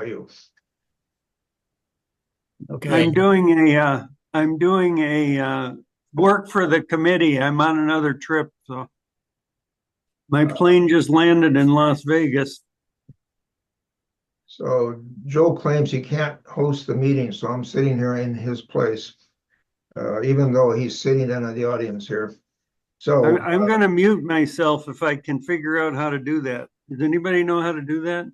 about you? Okay. I'm doing a work for the committee. I'm on another trip, so my plane just landed in Las Vegas. So Joe claims he can't host the meeting, so I'm sitting here in his place, even though he's sitting in the audience here. I'm, So I'm going to mute myself if I can figure out how to do that. Does anybody know how to do that?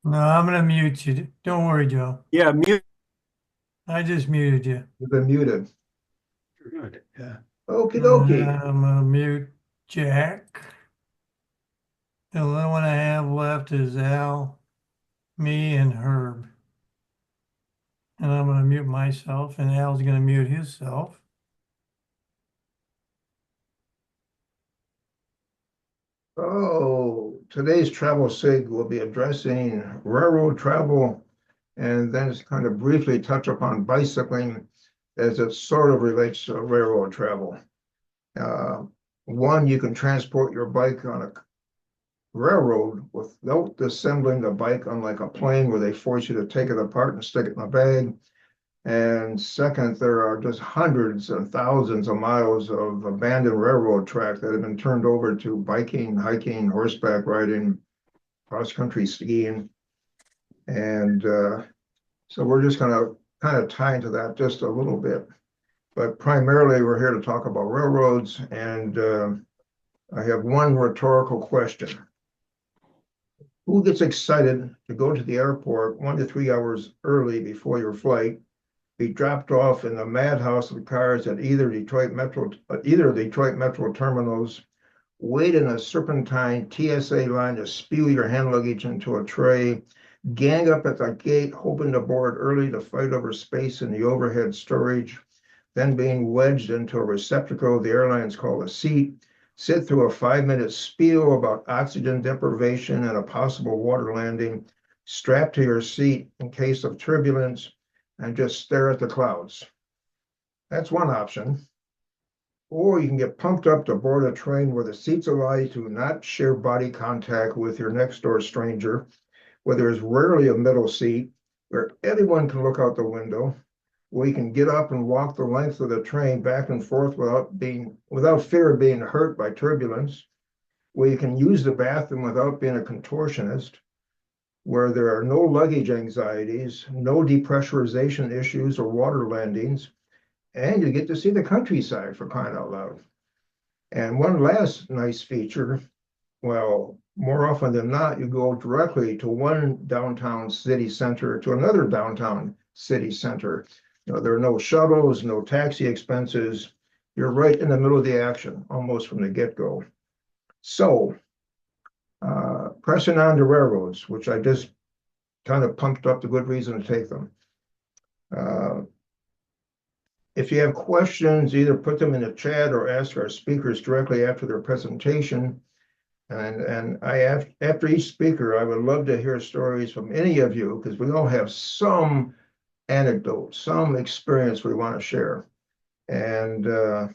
No, I'm gonna mute you. Don't worry, Joe. Yeah, mute. I just muted you. you've been muted. Good. Yeah. Okie dokie. I'm gonna mute Jack. The only one I have left is Al, me, and Herb. And I'm gonna mute myself, and Al's gonna mute himself. Oh, today's travel sig will be addressing railroad travel and then it's kind of briefly touch upon bicycling as it sort of relates to railroad travel. Uh, One, you can transport your bike on a railroad without assembling the bike, unlike a plane where they force you to take it apart and stick it in a bag. And second, there are just hundreds and thousands of miles of abandoned railroad track that have been turned over to biking, hiking, horseback riding, cross-country skiing. And so we're just going to kind of tie into that just a little bit. But primarily, we're here to talk about railroads. And I have one rhetorical question. Who gets excited to go to the airport 1 to 3 hours early before your flight, be dropped off in the madhouse of cars at either Detroit Metro terminals, wait in a serpentine TSA line to spew your hand luggage into a tray, gang up at the gate hoping to board early to fight over space in the overhead storage, then being wedged into a receptacle the airlines call a seat, sit through a 5 minute spiel about oxygen deprivation and a possible water landing, strapped to your seat in case of turbulence, and just stare at the clouds. That's one option. Or you can get pumped up to board a train where the seats allow you to not share body contact with your next door stranger, where there's rarely a middle seat, where everyone can look out the window, where you can get up and walk the length of the train back and forth without fear of being hurt by turbulence, where you can use the bathroom without being a contortionist, where there are no luggage anxieties, no depressurization issues or water landings, and you get to see the countryside for crying out loud. And one last nice feature, well, more often than not, you go directly to one downtown city center to another downtown city center. There are no shuttles, no taxi expenses. You're right in the middle of the action, almost from the get-go. So, pressing on to railroads, which I just kind of pumped up the good reason to take them. If you have questions, either put them in the chat or ask our speakers directly after their presentation. And after each speaker, I would love to hear stories from any of you because we all have some anecdote, some experience we want to share. And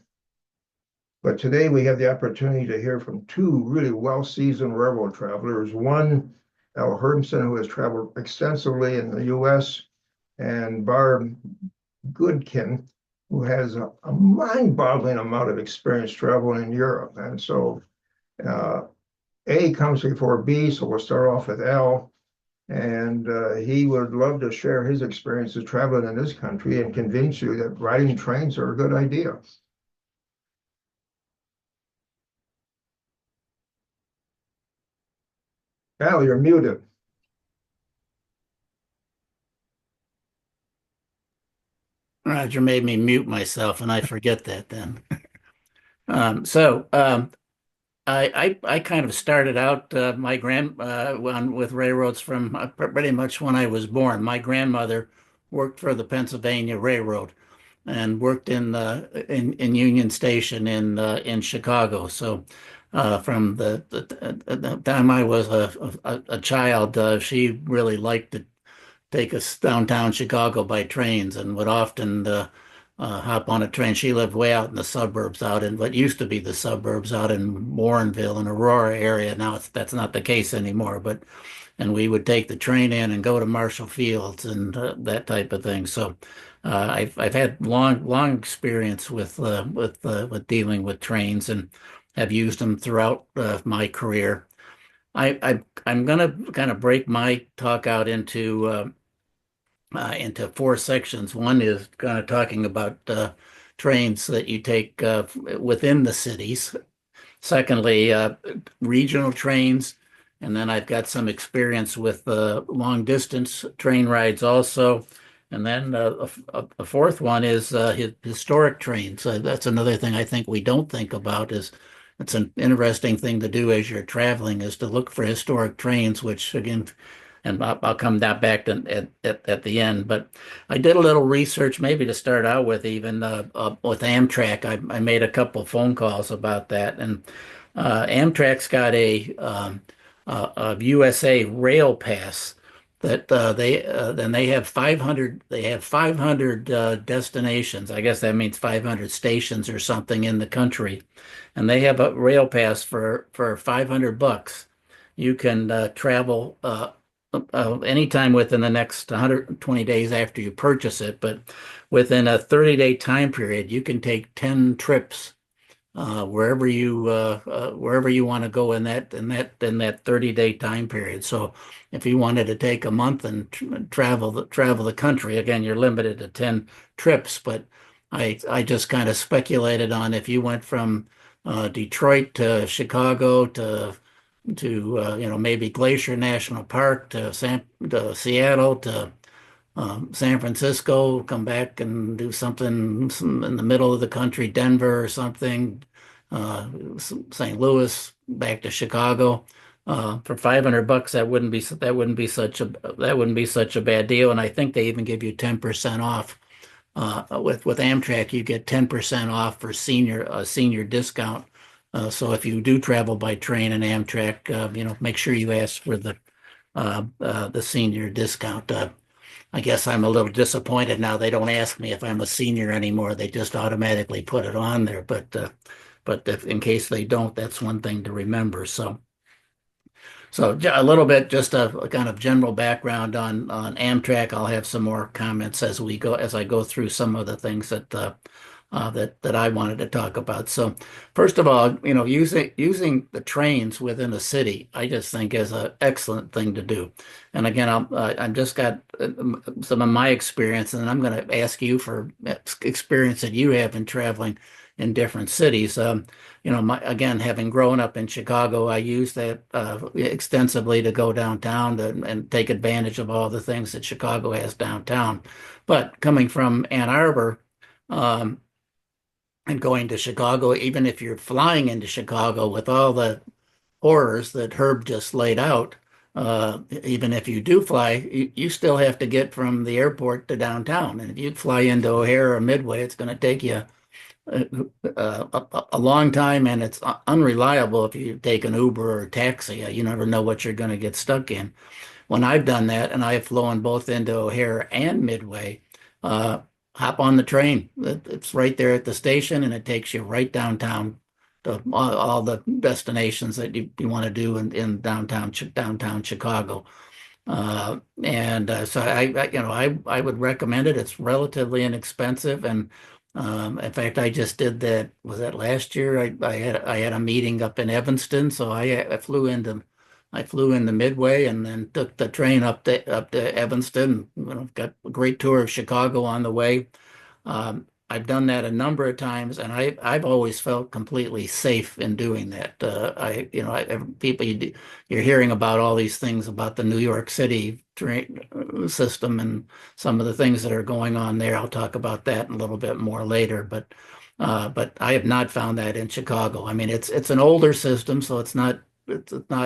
but today we have the opportunity to hear from two really well-seasoned railroad travelers. One, Al Herbson, who has traveled extensively in the U.S., and Barb Goodkin, who has a mind-boggling amount of experience traveling in Europe. And so A comes before B, so we'll start off with Al. And he would love to share his experiences traveling in this country and convince you that riding trains are a good idea. Al, you're muted. Roger made me mute myself, and I forget that then. So I kind of started out with railroads from pretty much when I was born. My grandmother worked for the Pennsylvania Railroad and worked in Union Station in Chicago. So from the time I was a child, she really liked to take us downtown Chicago by trains and would often hop on a train. She lived way out in the suburbs, out in what used to be the suburbs, out in Warrenville and Aurora area. Now that's not the case anymore. But and we would take the train in and go to Marshall Fields and that type of thing. So I've had long experience with dealing with trains and have used them throughout my career. I'm gonna kind of break my talk out into four sections. One is kind of talking about trains that you take within the cities. Secondly, regional trains. And then I've got some experience with long distance train rides also. And then a fourth one is historic trains. That's another thing I think we don't think about is it's an interesting thing to do as you're traveling is to look for historic trains, which again, and I'll come down back to at the end. But I did a little research, maybe to start out with, even with Amtrak. I made a couple phone calls about that, and Amtrak's got a USA Rail Pass that then they have 500 destinations. I guess that means 500 stations or something in the country, and they have a rail pass for $500. You can travel anytime within the next 120 days after you purchase it, but within a 30-day time period, you can take 10 trips wherever you want to go in that 30-day time period. So if you wanted to take a month and travel the country, again, you're limited to 10 trips, but I just kind of speculated on if you went from Detroit to Chicago to maybe Glacier National Park to Seattle to San Francisco, come back and do something in the middle of the country, Denver or something, St. Louis, back to Chicago. For $500, that wouldn't be such a bad deal. And I think they even give you 10% off. With Amtrak, you get 10% off for senior discount. So if you do travel by train and Amtrak, make sure you ask for the senior discount. I guess I'm a little disappointed now. They don't ask me if I'm a senior anymore. They just automatically put it on there. But in case they don't, that's one thing to remember. So a little bit, just a kind of general background on Amtrak. I'll have some more comments as I go through some of the things that I wanted to talk about. So first of all, using the trains within a city, I just think is an excellent thing to do. And again, I've just got some of my experience, and I'm going to ask you for experience that you have in traveling in different cities. Again, having grown up in Chicago, I use that extensively to go downtown and take advantage of all the things that Chicago has downtown. But coming from Ann Arbor, and going to Chicago, even if you're flying into Chicago with all the horrors that Herb just laid out, even if you do fly, you still have to get from the airport to downtown. And if you fly into O'Hare or Midway, it's going to take you a long time, and it's unreliable if you take an Uber or a taxi. You never know what you're going to get stuck in. When I've done that, and I've flown both into O'Hare and Midway, hop on the train. It's right there at the station, and it takes you right downtown to all the destinations that you want to do in downtown Chicago. So I would recommend it. It's relatively inexpensive, and in fact, I just did that. Was that last year? I had a meeting up in Evanston, so I flew into Midway and then took the train up to Evanston. Got a great tour of Chicago on the way. I've done that a number of times, and I've always felt completely safe in doing that. You're hearing about all these things about the New York City train system and some of the things that are going on there. I'll talk about that a little bit more later, but I have not found that in Chicago. I mean, it's an older system, so it's not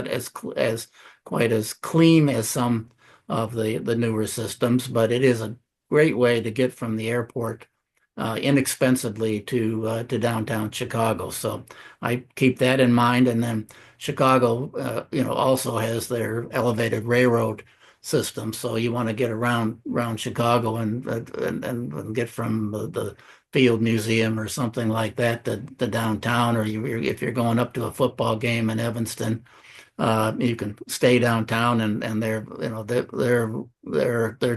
as quite as clean as some of the newer systems, but it is a great way to get from the airport inexpensively to downtown Chicago. So I keep that in mind. And then Chicago, also has their elevated railroad system. So you want to get around Chicago and get from the Field Museum or something like that to downtown, or if you're going up to a football game in Evanston, You can stay downtown, and their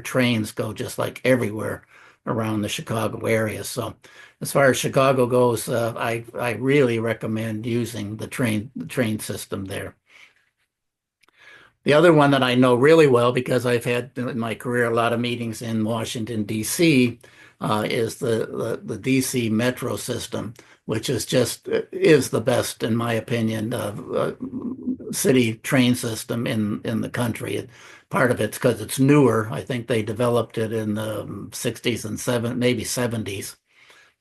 trains go just like everywhere around the Chicago area. So as far as Chicago goes, I really recommend using the train system there. The other one that I know really well, because I've had in my career a lot of meetings in Washington, D.C., is the D.C. metro system, which is the best, in my opinion, city train system in the country. Part of it's because it's newer. I think they developed it in the 60s and maybe 70s.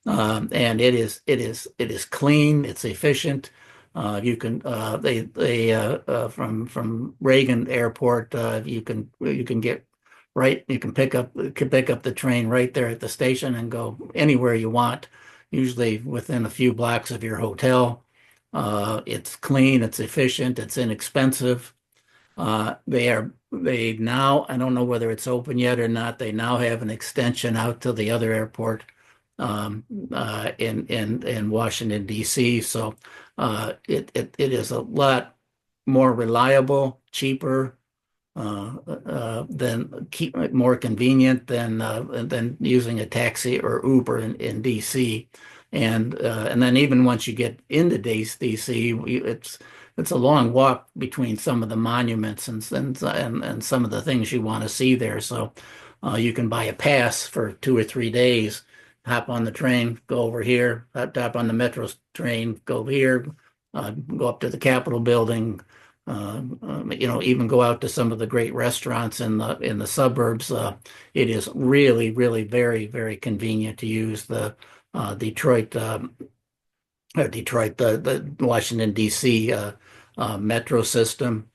And it is clean, it's efficient. You can from Reagan Airport, you can get right. You can pick up the train right there at the station and go anywhere you want, usually within a few blocks of your hotel. It's clean, it's efficient, it's inexpensive. They now, I don't know whether it's open yet or not. They now have an extension out to the other airport in Washington, D.C. So it is a lot more reliable, cheaper, more convenient than using a taxi or Uber in DC. And then even once you get into DC, it's a long walk between some of the monuments and some of the things you want to see there. So you can buy a pass for 2 or 3 days, hop on the train, go over here, hop on the metro train, go over here, go up to the Capitol building, even go out to some of the great restaurants in the suburbs. It is really, really very, very convenient to use the the Washington D.C. Metro system.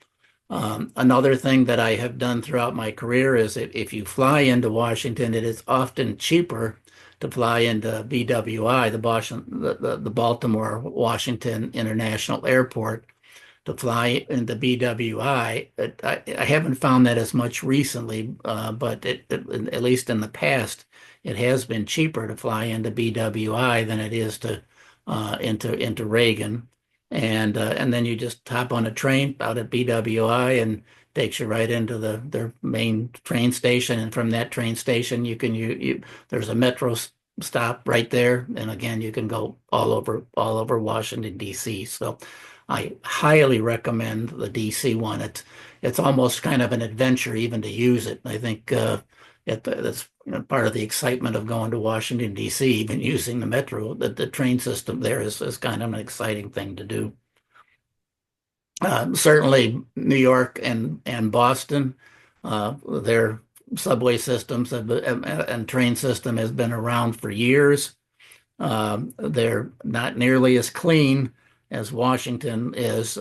Another thing that I have done throughout my career is if you fly into Washington, it is often cheaper to fly into BWI, the Baltimore Washington International Airport, to fly into BWI. I haven't found that as much recently, but at least in the past, it has been cheaper to fly into BWI than it is to into Reagan. And then you just hop on a train out at BWI and takes you right into their main train station. And from that train station, there's a metro stop right there. And again, you can go all over Washington, D.C. So I highly recommend the DC one. It's almost kind of an adventure even to use it. I think that's part of the excitement of going to Washington D.C. Even using the metro, the train system there is kind of an exciting thing to do. Certainly, New York and Boston, their subway systems and train system has been around for years. They're not nearly as clean as Washington is.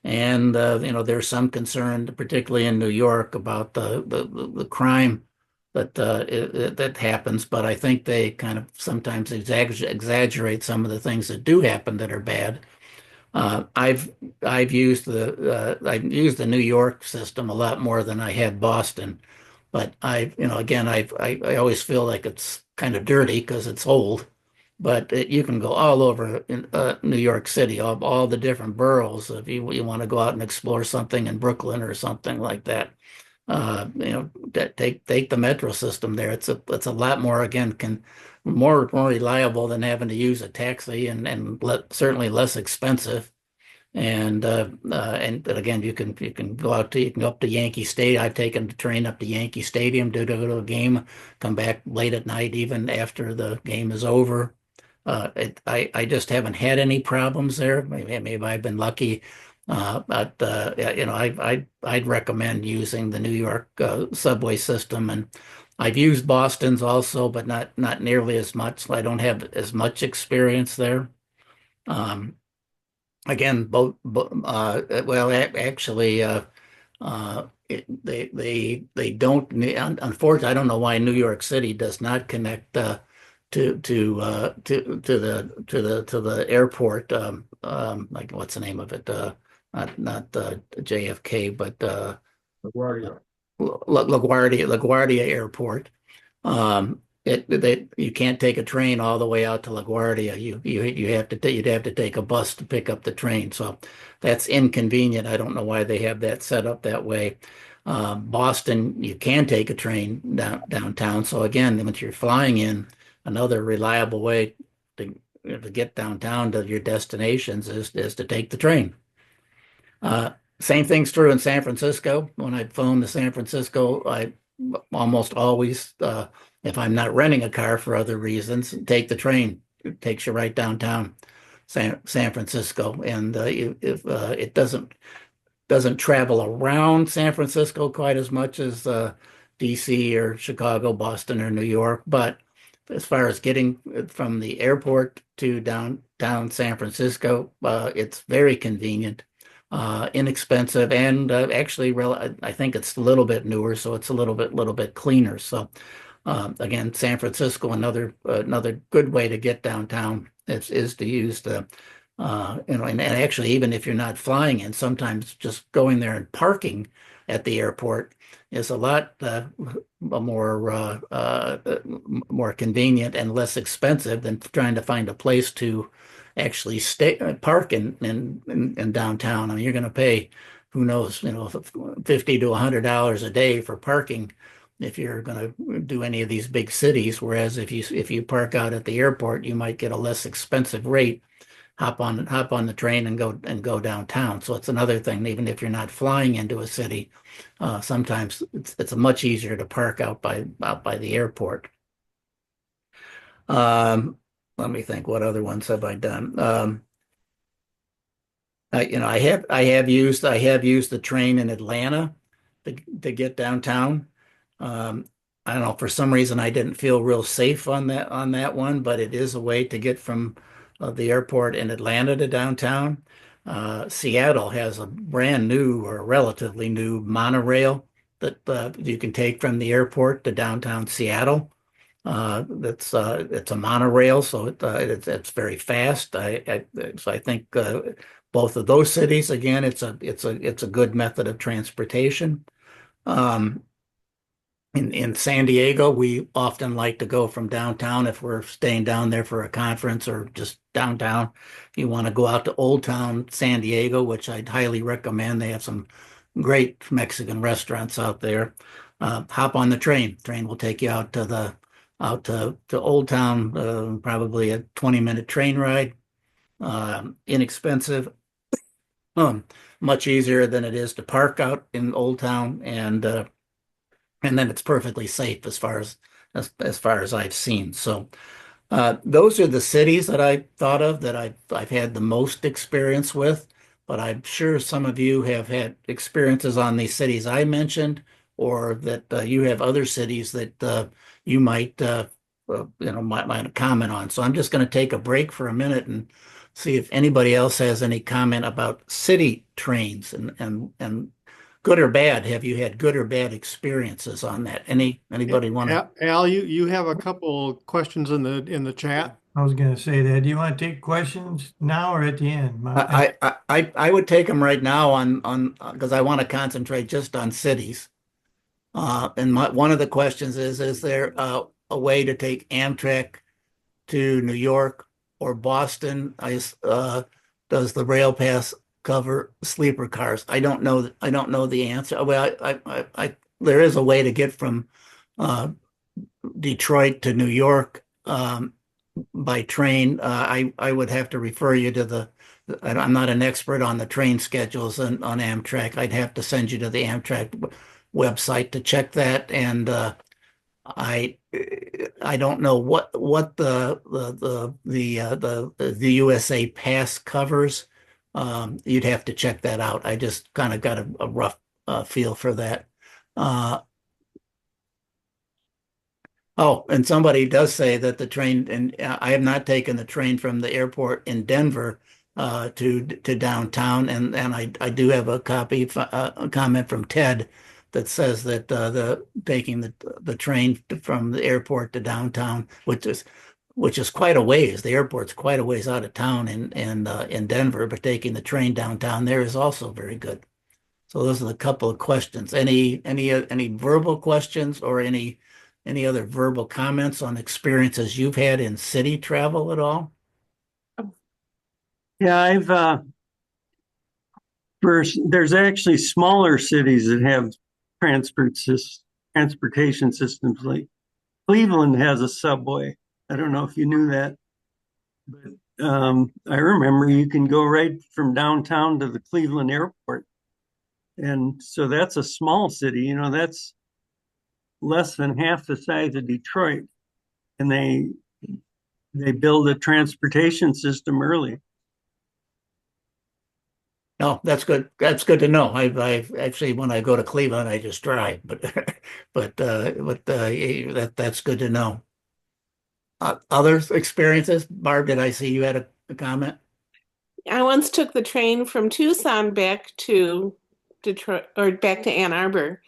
There's some concern, particularly in New York, about the crime that happens. But I think they kind of sometimes exaggerate some of the things that do happen that are bad. I've used the New York system a lot more than I had Boston, but I always feel like it's kind of dirty because it's old. But you can go all over in New York City, all the different boroughs. If you want to go out and explore something in Brooklyn or something like that, take the metro system there. It's a lot more, again, more reliable than having to use a taxi, and certainly less expensive. But again, you can go up to Yankee Stadium. I've taken the train up to Yankee Stadium to go to a game, come back late at night, even after the game is over. I just haven't had any problems there. Maybe I've been lucky, but I'd recommend using the New York subway system, and I've used Boston's also, but not nearly as much. I don't have as much experience there. Again, actually, they don't. Unfortunately, I don't know why New York City does not connect to the airport. Like, what's the name of it? Not JFK, but LaGuardia. LaGuardia Airport. you can't take a train all the way out to LaGuardia. You have to you'd have to take a bus to pick up the train. So that's inconvenient. I don't know why they have that set up that way. Boston, you can take a train downtown. So again, once you're flying in, another reliable way to get downtown to your destinations is to take the train. Same thing's true in San Francisco. When I've flown to San Francisco, I almost always, if I'm not renting a car for other reasons, take the train. It takes you right downtown San Francisco, and if it doesn't travel around San Francisco quite as much as DC or Chicago, Boston, or New York, but as far as getting from the airport to downtown San Francisco, it's very convenient, inexpensive, and actually, I think it's a little bit newer, so it's a little bit cleaner. So, again, San Francisco, another good way to get downtown is to use the and actually, even if you're not flying in, sometimes just going there and parking at the airport is a lot more convenient and less expensive than trying to find a place to actually stay park in downtown. I mean, you're going to pay, who knows, 50 to $100 a day for parking if you're going to do any of these big cities. Whereas if you park out at the airport, you might get a less expensive rate. Hop on the train and go downtown. So it's another thing. Even if you're not flying into a city, sometimes it's much easier to park out by the airport. Let me think. What other ones have I done? I have used the train in Atlanta to get downtown. I don't know, for some reason I didn't feel real safe on that one, but it is a way to get from the airport in Atlanta to downtown. Seattle has a brand new or relatively new monorail that you can take from the airport to downtown Seattle. It's a monorail, so it's very fast. So I think both of those cities, again, it's a good method of transportation. In San Diego, we often like to go from downtown if we're staying down there for a conference or just downtown. If you want to go out to Old Town San Diego, which I'd highly recommend, they have some great Mexican restaurants out there. Hop on the train. Train will take you out to Old Town, probably a 20-minute train ride. Inexpensive, much easier than it is to park out in Old Town, and then it's perfectly safe as far as I've seen. So those are the cities that I thought of that I've had the most experience with. But I'm sure some of you have had experiences on these cities I mentioned, or that you have other cities that you might comment on. So I'm just going to take a break for a minute and see if anybody else has any comment about city trains and good or bad. Have you had good or bad experiences on that? Anybody want to? Al, you have a couple questions in the chat. I was gonna say that. Do you want to take questions now or at the end? I would take them right now on because I want to concentrate just on cities. And one of the questions is there a way to take Amtrak to New York or Boston? Does the rail pass cover sleeper cars? I don't know the answer. Well, there is a way to get from Detroit to New York by train. I would have to refer you to I'm not an expert on the train schedules on Amtrak. I'd have to send you to the Amtrak website to check that. And I don't know what the USA Pass covers. You'd have to check that out. I just kind of got a rough feel for that. Oh, and somebody does say that the train, and I have not taken the train from the airport in Denver to downtown, and I do have a comment from Ted that says that taking the train from the airport to downtown, which is quite a ways. The airport's quite a ways out of town in Denver, but taking the train downtown there is also very good. So those are a couple of questions. Any verbal questions or any any other verbal comments on experiences you've had in city travel at all? Yeah, there's actually smaller cities that have transportation systems. Like Cleveland has a subway. I don't know if you knew that, but I remember you can go right from downtown to the Cleveland airport. And so that's a small city, that's less than half the size of Detroit. And they build a transportation system early. No, that's good. That's good to know. I actually, when I go to Cleveland, I just drive, but that's good to know. Other experiences, Barb? Did I see you had a comment? I once took the train from Tucson back to Detroit or back to Ann Arbor.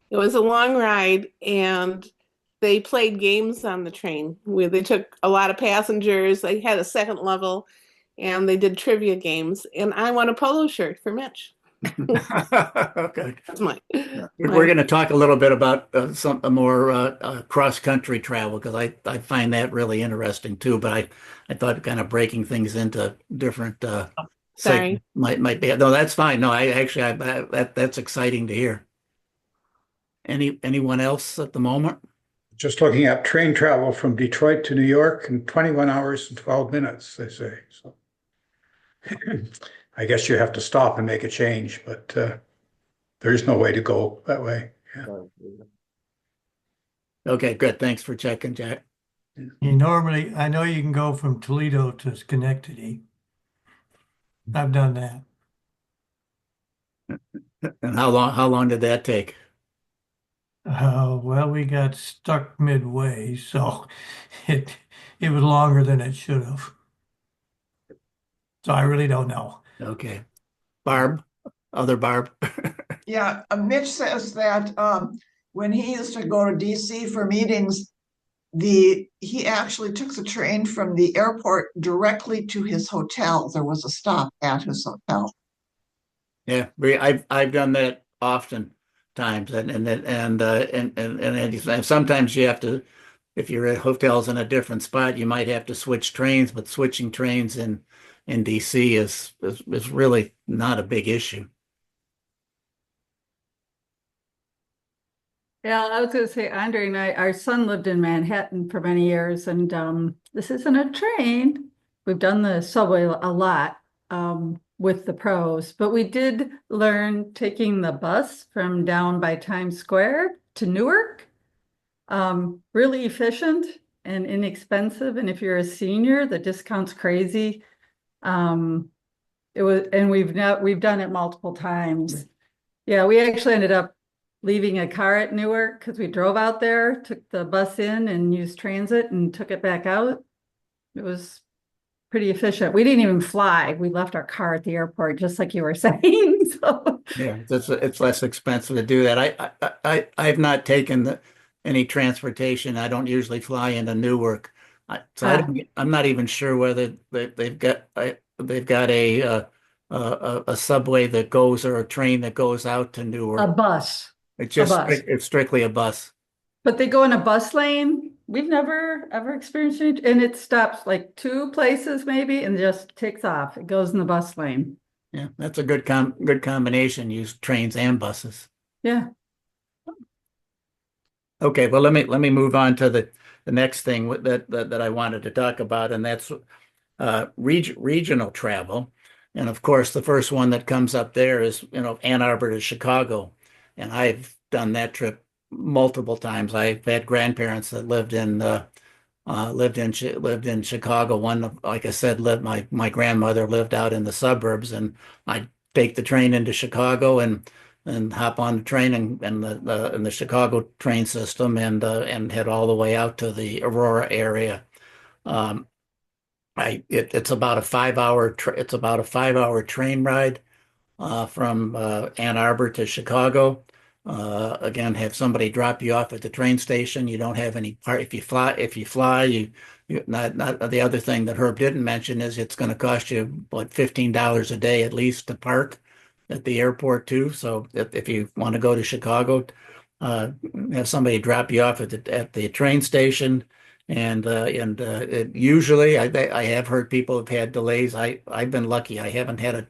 It was a long ride and they played games on the train where they took a lot of passengers. They had a second level and they did trivia games. And I won a polo shirt for Mitch. Okay. That's my, We're going to talk a little bit about some more cross-country travel because I find that really interesting too. But I thought kind of breaking things into different sorry. might be no, that's fine. No, that's exciting to hear. Anyone else at the moment? Just looking at train travel from Detroit to New York in 21 hours and 12 minutes, they say. So I guess you have to stop and make a change, but there's no way to go that way. Yeah. Okay, good. Thanks for checking, Jack. I know you can go from Toledo to Schenectady. I've done that. And how long did that take? Well, we got stuck midway, so it was longer than it should have. So I really don't know. Okay. Barb, other Barb. Yeah, Mitch says that when he used to go to DC for meetings, he actually took the train from the airport directly to his hotel. There was a stop at his hotel. Yeah, I've done that often times, and sometimes you have to, if you're at hotels in a different spot, you might have to switch trains. But switching trains in DC is really not a big issue. Yeah, I was going to say, Andre and our son lived in Manhattan for many years, and this isn't a train. We've done the subway a lot with the pros, but we did learn taking the bus from down by Times Square to Newark. Really efficient and inexpensive, and if you're a senior, the discount's crazy. We've done it multiple times. Yeah, we actually ended up leaving a car at Newark because we drove out there, took the bus in and used transit and took it back out. It was pretty efficient. We didn't even fly. We left our car at the airport, just like you were saying. So Yeah, it's less expensive to do that. I've not taken any transportation. I don't usually fly into Newark, I'm not even sure whether they've got a subway that goes or a train that goes out to a Newark. bus, It's strictly a bus. but they go in a bus lane. We've never ever experienced it, and it stops like 2 places maybe and just takes off. It goes in the bus lane. Yeah, that's a good combination. Use trains and buses. Yeah. Okay, well let me move on to the next thing that I wanted to talk about, and that's regional travel. And of course, the first one that comes up there is Ann Arbor to Chicago, and I've done that trip multiple times. I've had grandparents that lived in Chicago. One, like I said, my grandmother lived out in the suburbs, and I'd take the train into Chicago and hop on the train and the Chicago train system and head all the way out to the Aurora area. It's about a 5 hour train ride from Ann Arbor to Chicago. Again, have somebody drop you off at the train station. You don't have any part. If you fly, not the other thing that Herb didn't mention is it's going to cost you about $15 a day at least to park at the airport too. So if you want to go to Chicago, have somebody drop you off at the train station. Usually I have heard people have had delays. I've been lucky. I haven't had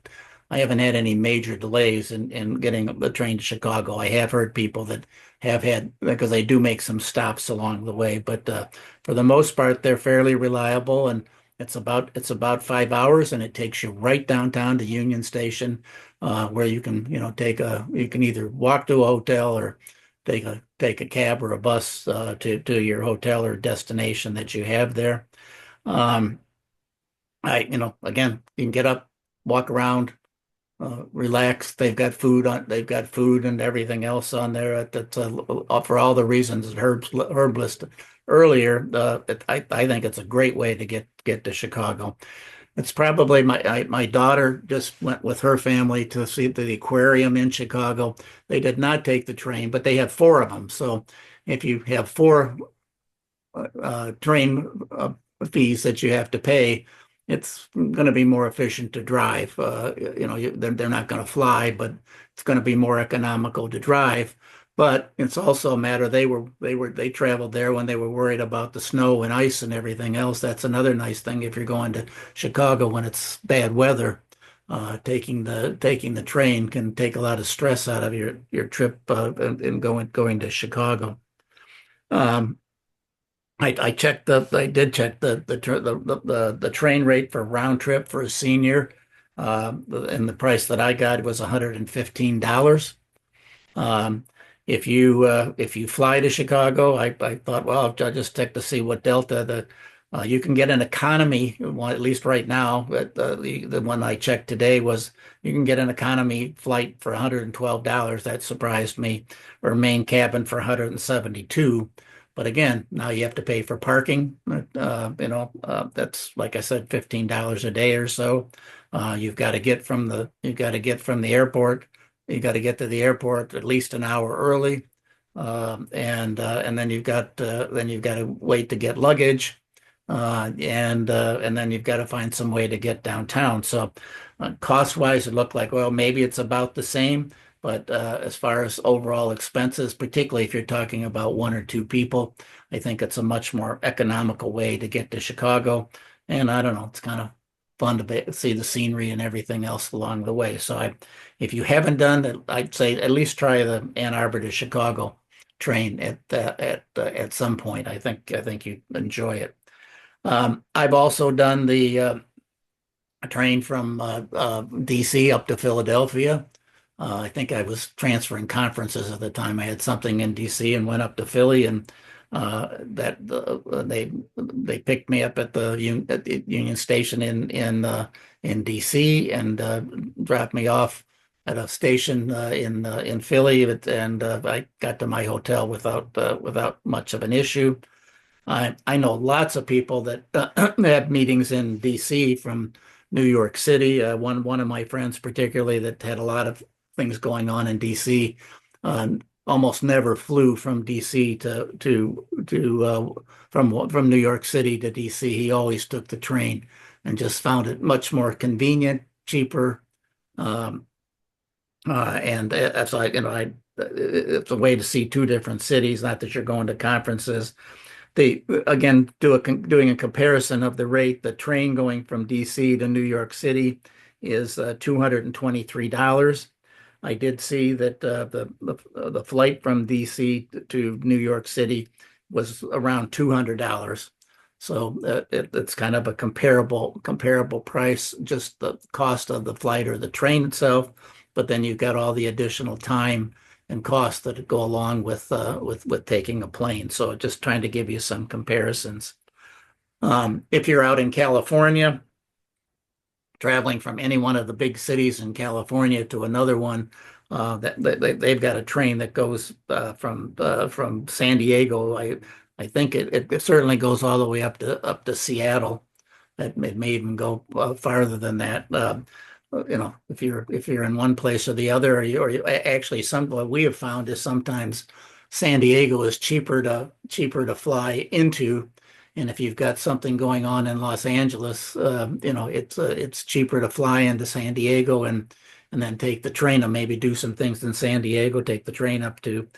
any major delays in getting the train to Chicago. I have heard people that have had, because they do make some stops along the way, but for the most part they're fairly reliable, and it's about 5 hours, and it takes you right downtown to Union Station, where you can you can either walk to a hotel or take a cab or a bus to your hotel or destination that you have there. Um, again, you can get up, walk around, relax. They've got food and everything else on there. That's for all the reasons that Herb listed earlier. I think it's a great way to get to Chicago. It's probably my daughter just went with her family to see the aquarium in Chicago. They did not take the train, but they have four of them. So if you have four train fees that you have to pay, it's going to be more efficient to drive. They're not going to fly, but it's going to be more economical to drive. But it's also a matter they traveled there when they were worried about the snow and ice and everything else. That's another nice thing if you're going to Chicago when it's bad weather. Taking the train can take a lot of stress out of your trip in going to Chicago. Um, I did check the train rate for round trip for a senior, and the price that I got was $115. Um, if you fly to Chicago, I thought, well, I'll just check to see what Delta you can get an economy one, at least right now. But the one I checked today was you can get an economy flight for $112. That surprised me, or main cabin for 172. But again, now you have to pay for parking. That's like I said, $15 a day or so. You've got to get from the airport. You got to get to the airport at least an hour early, and then you've got to wait to get luggage, and then you've got to find some way to get downtown. So, cost wise, it looked like, well, maybe it's about the same, but as far as overall expenses, particularly if you're talking about one or two people, I think it's a much more economical way to get to Chicago. And I don't know, it's kind of fun to see the scenery and everything else along the way. So if you haven't done it, I'd say at least try the Ann Arbor to Chicago train at some point. I think you enjoy it. I've also done the train from DC up to Philadelphia. I think I was transferring conferences at the time. I had something in DC and went up to Philly, and they picked me up at the Union Station in DC, and dropped me off at a station in Philly, and I got to my hotel without much of an issue. I know lots of people that have meetings in DC from New York City. One of my friends, particularly, that had a lot of things going on in DC, almost never flew from DC from New York City to DC. He always took the train and just found it much more convenient, cheaper, and that's like it's a way to see two different cities. Not that you're going to conferences. They again doing a comparison of the rate. The train going from DC to New York City is $223. I did see that the flight from DC to New York City was around $200. So it's kind of a comparable price, just the cost of the flight or the train itself, but then you've got all the additional time and costs that go along with taking a plane. So just trying to give you some comparisons. If you're out in California, traveling from any one of the big cities in California to another one, they've got a train that goes from San Diego. I think it certainly goes all the way up to Seattle. It may even go farther than that. If you're in one place or the other, or actually, what we have found is sometimes San Diego is cheaper to fly into, and if you've got something going on in Los Angeles, it's cheaper to fly into San Diego and then take the train, and maybe do some things in San Diego, take the train up to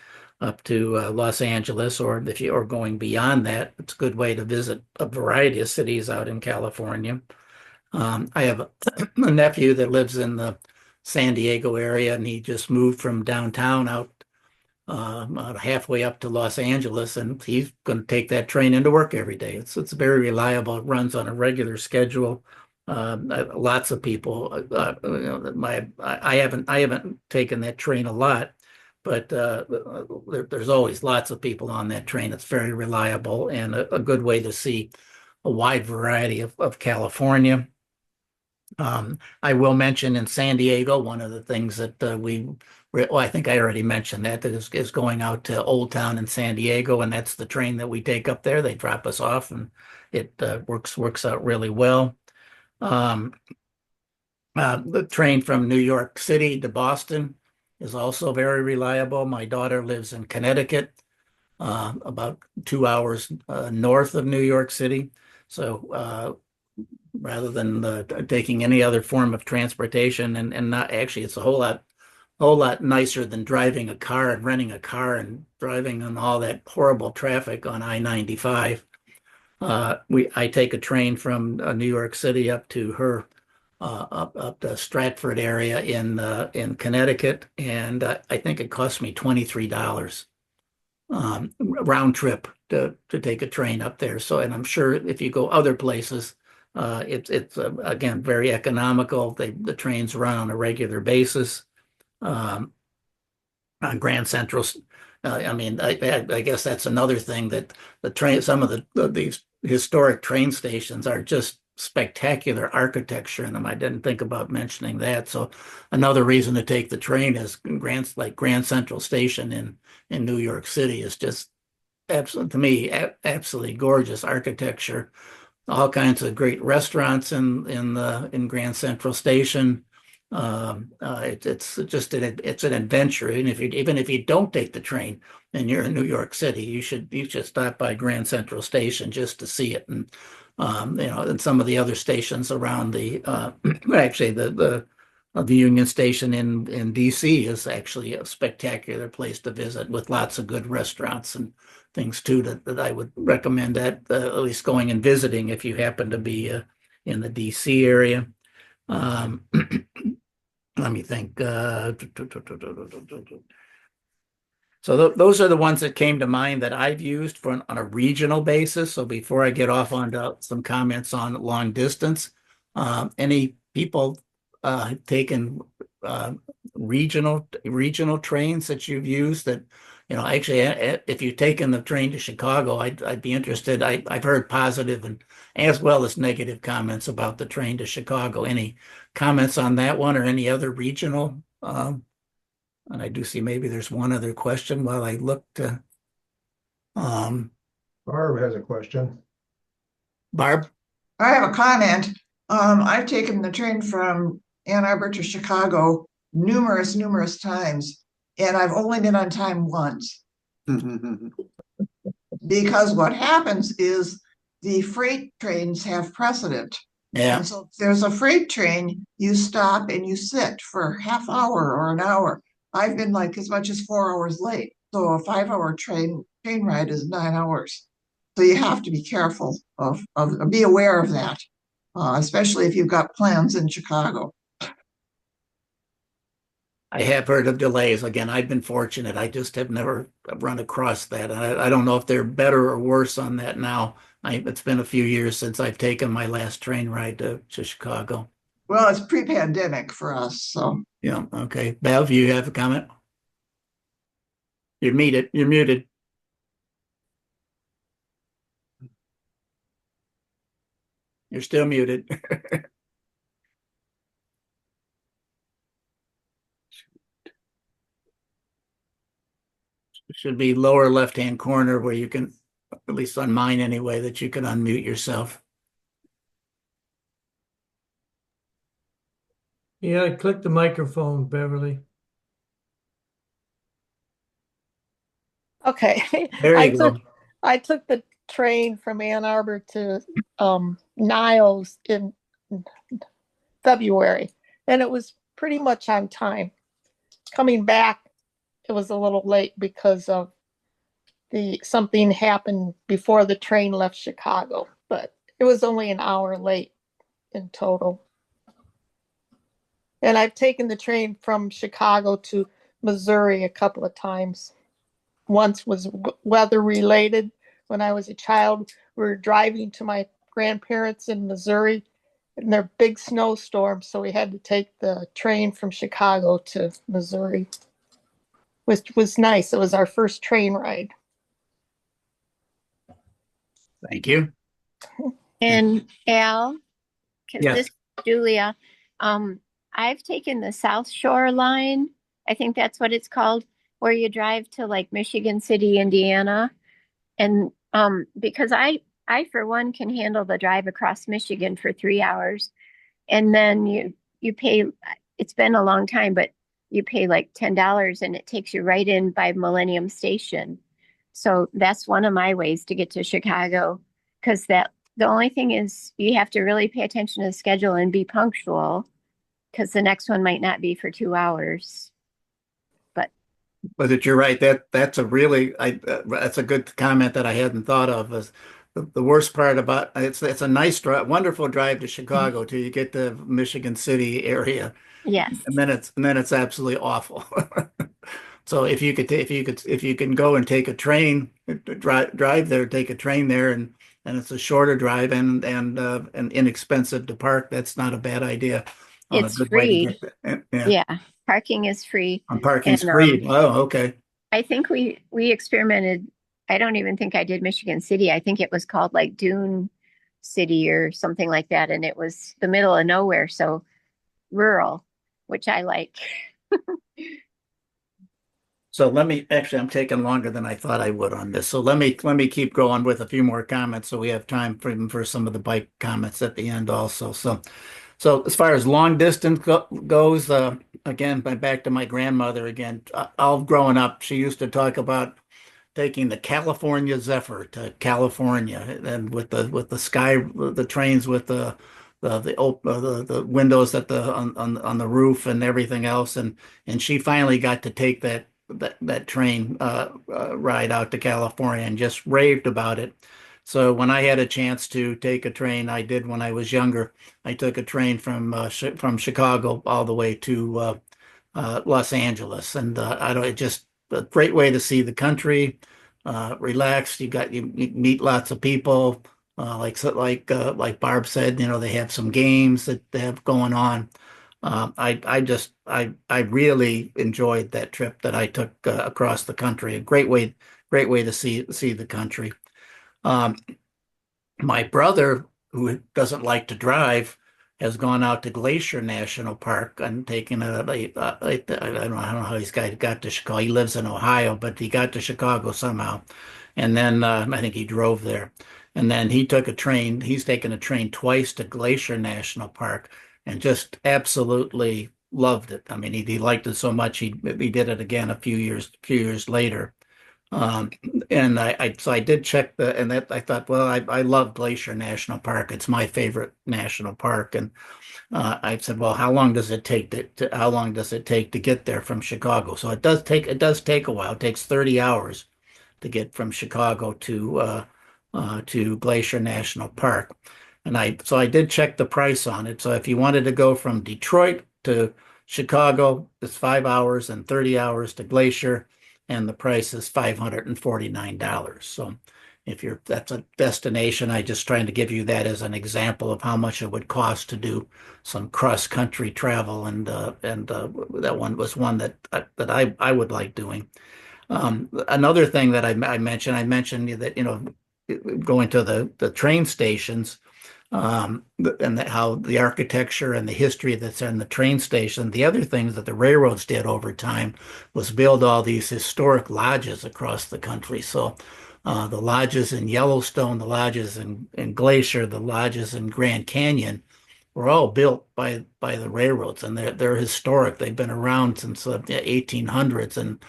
up to Los Angeles, or if you are going beyond that, it's a good way to visit a variety of cities out in California. I have a nephew that lives in the San Diego area, and he just moved from downtown out halfway up to Los Angeles, and he's going to take that train into work every day. It's very reliable. It runs on a regular schedule. Lots of people. I haven't taken that train a lot, but there's always lots of people on that train. It's very reliable and a good way to see a wide variety of California. I will mention in San Diego, one of the things that well, I think I already mentioned that is going out to Old Town in San Diego, and that's the train that we take up there. They drop us off, and it works out really well. Um, the train from New York City to Boston is also very reliable. My daughter lives in Connecticut, about 2 hours north of New York City. So rather than taking any other form of transportation, and not actually, it's a whole lot nicer than driving a car and renting a car and driving on all that horrible traffic on I-95. I take a train from New York City up to her up the Stratford area in Connecticut, and I think it cost me $23 round trip to take a train up there. So, and I'm sure if you go other places, it's again very economical. The trains run on a regular basis. On Grand Central, I mean, I guess that's another thing, that some of these historic train stations are just spectacular architecture in them. I didn't think about mentioning that. So another reason to take the train is Grand Central Station in New York City is just absolutely, to me, absolutely gorgeous architecture. All kinds of great restaurants in Grand Central Station. It's just it's an adventure. Even if you don't take the train and you're in New York City, you should stop by Grand Central Station just to see it. And and some of the other stations around actually the Union Station in DC is actually a spectacular place to visit, with lots of good restaurants and things too, that I would recommend at least going and visiting if you happen to be in the DC area. Let me think. So those are the ones that came to mind that I've used on a regional basis. So before I get off onto some comments on long distance, any people taken regional trains that you've used that, actually, if you've taken the train to Chicago, I'd be interested. I've heard positive and as well as negative comments about the train to Chicago. Any comments on that one, or any other regional? And I do see maybe there's one other question while I look to. Barb has a question. Barb? I have a comment. I've taken the train from Ann Arbor to Chicago numerous times, and I've only been on time once. Because what happens is the freight trains have precedent. Yeah. And so if there's a freight train, you stop and you sit for half hour or an hour. I've been like as much as 4 hours late. So a 5 hour train ride is 9 hours. So you have to be careful be aware of that, especially if you've got plans in Chicago. I have heard of delays. Again, I've been fortunate. I just have never run across that. I don't know if they're better or worse on that now. It's been a few years since I've taken my last train ride to Chicago. Well, it's pre-pandemic for us, so. Yeah, okay. Bev, you have a comment? You're muted. You're muted. You're still muted. Should be lower left-hand corner where you can, at least on mine anyway, that you can unmute yourself. Yeah, click the microphone, Beverly. Okay. There you go. I took the train from Ann Arbor to Niles in February, and it was pretty much on time. Coming back, it was a little late because of something happened before the train left Chicago, but it was only an hour late in total. And I've taken the train from Chicago to Missouri a couple of times. Once was weather related. When I was a child, we were driving to my grandparents in Missouri and their big snowstorm, so we had to take the train from Chicago to Missouri, which was nice. It was our first train ride. Thank you. And Al, because Yes. this is Julia, I've taken the South Shore line. I think that's what it's called, where you drive to like Michigan City, Indiana. And because I for one can handle the drive across Michigan for 3 hours, and then you pay. It's been a long time, but you pay like $10, and it takes you right in by Millennium Station. So that's one of my ways to get to Chicago, because the only thing is you have to really pay attention to the schedule and be punctual, because the next one might not be for 2 hours. But you're right. That's a really that's a good comment that I hadn't thought of. Is the worst part about it's a nice drive, wonderful drive to Chicago till you get to Michigan City area, Yes, and then it's absolutely awful. So if you can go and take a train, drive there, take a train there, and it's a shorter drive and inexpensive to park. That's not a bad idea. On a it's good way to free. get there. Yeah, Yeah, parking is free. and parking's And free. Oh, okay. I think we experimented. I don't even think I did Michigan City. I think it was called like Dune City or something like that, and it was the middle of nowhere, so rural, which I like. So I'm taking longer than I thought I would on this. So let me keep going with a few more comments so we have time for some of the bike comments at the end also. So as far as long distance goes, again, back to my grandmother again, all growing up, she used to talk about taking the California Zephyr to California, and with the sky the trains with the windows at the on the roof and everything else, and she finally got to take that train ride out to California and just raved about it. So when I had a chance to take a train, I did when I was younger. I took a train from Chicago all the way to Los Angeles, and I don't it just a great way to see the country, relax. You meet lots of people, like Barb said, they have some games that they have going on. I really enjoyed that trip that I took across the country. A great way to see the country. Um, my brother, who doesn't like to drive, has gone out to Glacier National Park and taken I don't know how he's got to Chicago. He lives in Ohio, but he got to Chicago somehow. And then I think he drove there. And then he took a train. He's taken a train twice to Glacier National Park and just absolutely loved it. I mean, he liked it so much he did it again a few years later. Um, and so I did check and that I thought, well, I love Glacier National Park. It's my favorite national park. And I said, well, how long does it take how long does it take to get there from Chicago? So it does take a while. It takes 30 hours to get from Chicago to Glacier National Park. And I did check the price on it. So if you wanted to go from Detroit to Chicago, it's 5 hours, and 30 hours to Glacier, and the price is $549. So if that's a destination, I just trying to give you that as an example of how much it would cost to do some cross-country travel, and that one was one that I would like doing. Another thing that I mentioned that, going to the train stations, and how the architecture and the history that's in the train station. The other things that the railroads did over time was build all these historic lodges across the country. So the lodges in Yellowstone, the lodges in Glacier, the lodges in Grand Canyon were all built by the railroads, and they're historic. They've been around since the 1800s, and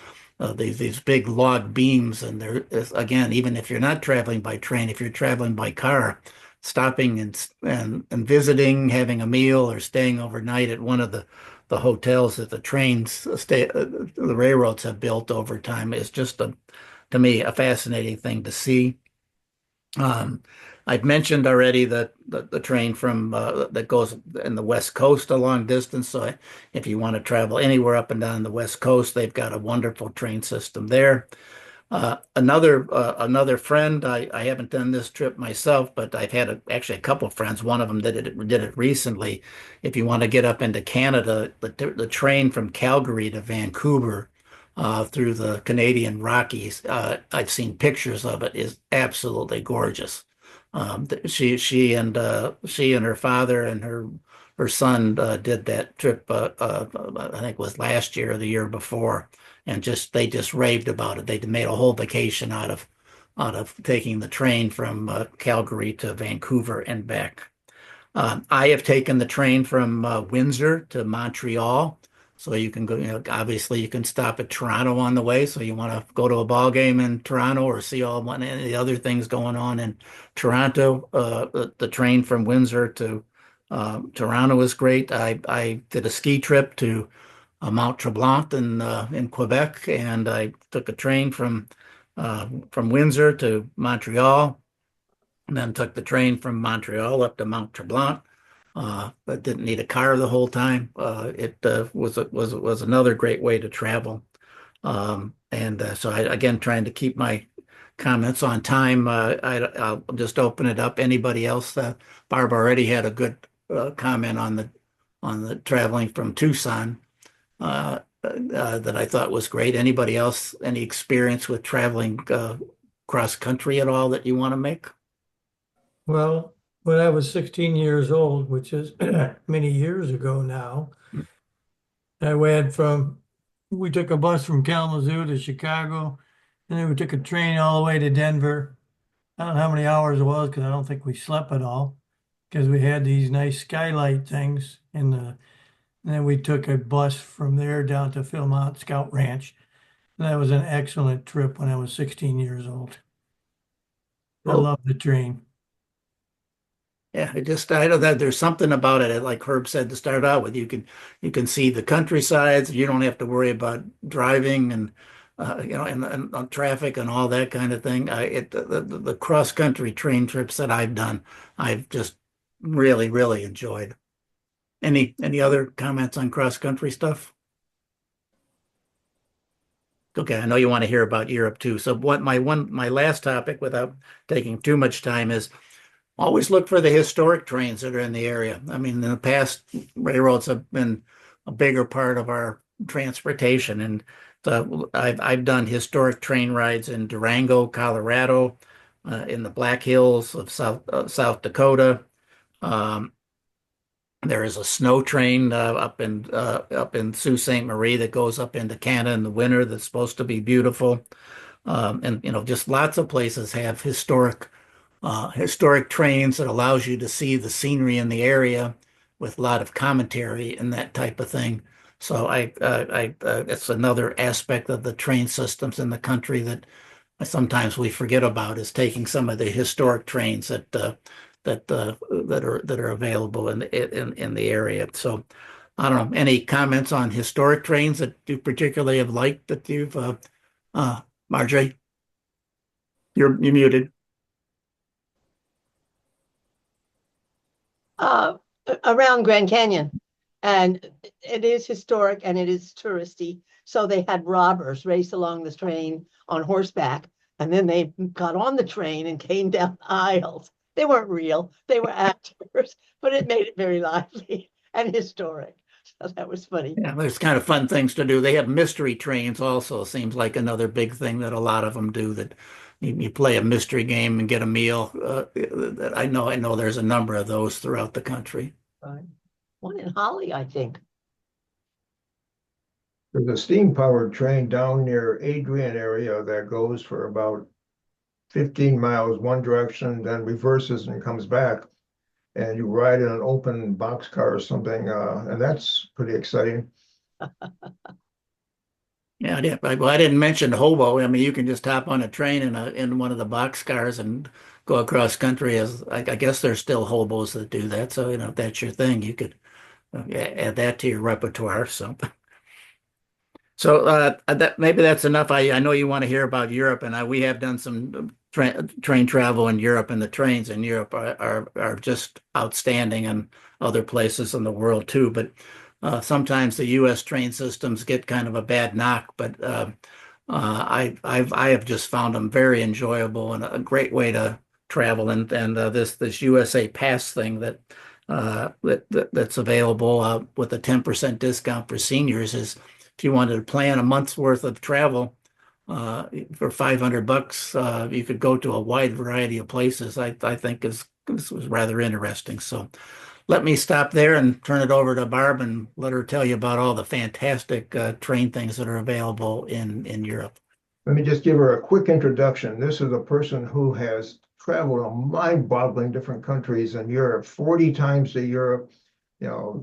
these big log beams. And again, even if you're not traveling by train, if you're traveling by car, stopping and visiting, having a meal, or staying overnight at one of the hotels that the trains stay, the railroads have built over time is just to me, a fascinating thing to see. Um, I've mentioned already that the train from that goes in the West Coast a long distance. So if you want to travel anywhere up and down the West Coast, they've got a wonderful train system there. Another friend, I haven't done this trip myself, but I've had actually a couple of friends. One of them did it recently. If you want to get up into Canada, the train from Calgary to Vancouver through the Canadian Rockies, I've seen pictures of it, is absolutely gorgeous. She and her father and her son did that trip. I think it was last year or the year before, and they just raved about it. They made a whole vacation out of taking the train from Calgary to Vancouver and back. I have taken the train from Windsor to Montreal. So you can go, obviously you can stop at Toronto on the way. So you want to go to a ball game in Toronto or see any of the other things going on in Toronto. The train from Windsor to Toronto is great. I did a ski trip to Mount Tremblant in Quebec, and I took a train from Windsor to Montreal, and then took the train from Montreal up to Mount Tremblant. But didn't need a car the whole time. It was another great way to travel. And so I again trying to keep my comments on time. I'll just open it up. Anybody else? Barb already had a good comment on the traveling from Tucson that I thought was great. Anybody else? Any experience with traveling cross country at all that you want to make? Well, when I was 16 years old, which is many years ago now, we took a bus from Kalamazoo to Chicago, and then we took a train all the way to Denver. I don't know how many hours it was because I don't think we slept at all because we had these nice skylight things and then we took a bus from there down to Philmont Scout Ranch. And that was an excellent trip when I was 16 years old. I Oh. love the train. Yeah, I know that there's something about it, like Herb said to start out with. You can see the countrysides. You don't have to worry about driving and and traffic and all that kind of thing. The cross country train trips that I've done, I've just really really enjoyed. Any other comments on cross country stuff? Okay, I know you want to hear about Europe too. So my last topic, without taking too much time, is always look for the historic trains that are in the area. I mean, in the past, railroads have been a bigger part of our transportation, and I've done historic train rides in Durango, Colorado, in the Black Hills of South Dakota. Um, there is a snow train up in Sault Ste. Marie that goes up into Canada in the winter that's supposed to be beautiful. And just lots of places have historic trains that allows you to see the scenery in the area with a lot of commentary and that type of thing. So it's another aspect of the train systems in the country that sometimes we forget about, is taking some of the historic trains that are available in the area. So I don't know, any comments on historic trains that you particularly have liked that you've Marjorie, you're muted. uh, around Grand Canyon. And it is historic and it is touristy. So they had robbers race along the train on horseback. And then they got on the train and came down the aisles. They weren't real, they were actors, but it made it very lively and historic. So that was funny. Yeah, there's kind of fun things to do. They have mystery trains also, seems like another big thing that a lot of them do, that you play a mystery game and get a meal. I know there's a number of those throughout the country. Right. One in Holly, I think. There's a steam-powered train down near Adrian area that goes for about 15 miles one direction, then reverses and comes back. And you ride in an open boxcar or something, and that's pretty exciting. Yeah, I didn't mention hobo. I mean, you can just hop on a train in one of the box cars and go across country. I guess there's still hobos that do that. So if that's your thing, you could add that to your repertoire. So that maybe that's enough. I know you want to hear about Europe, and we have done some train travel in Europe, and the trains in Europe are just outstanding, and other places in the world too. But sometimes the U.S. train systems get kind of a bad knock, but I have just found them very enjoyable and a great way to travel. And this USA Pass thing that's available with a 10% discount for seniors is, if you wanted to plan a month's worth of travel for $500, you could go to a wide variety of places. I think this was rather interesting. So let me stop there and turn it over to Barb and let her tell you about all the fantastic train things that are available in Europe. Let me just give her a quick introduction. This is a person who has traveled a mind-boggling different countries in Europe, 40 times to Europe,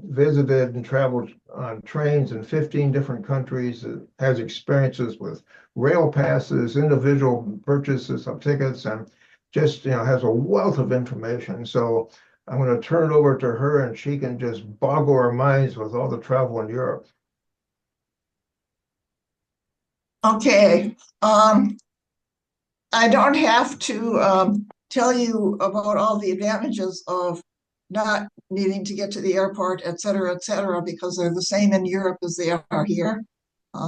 visited and traveled on trains in 15 different countries, has experiences with rail passes, individual purchases of tickets, and just, has a wealth of information. So I'm going to turn it over to her, and she can just boggle our minds with all the travel in Europe. Okay. I don't have to tell you about all the advantages of not needing to get to the airport, et cetera, because they're the same in Europe as they are here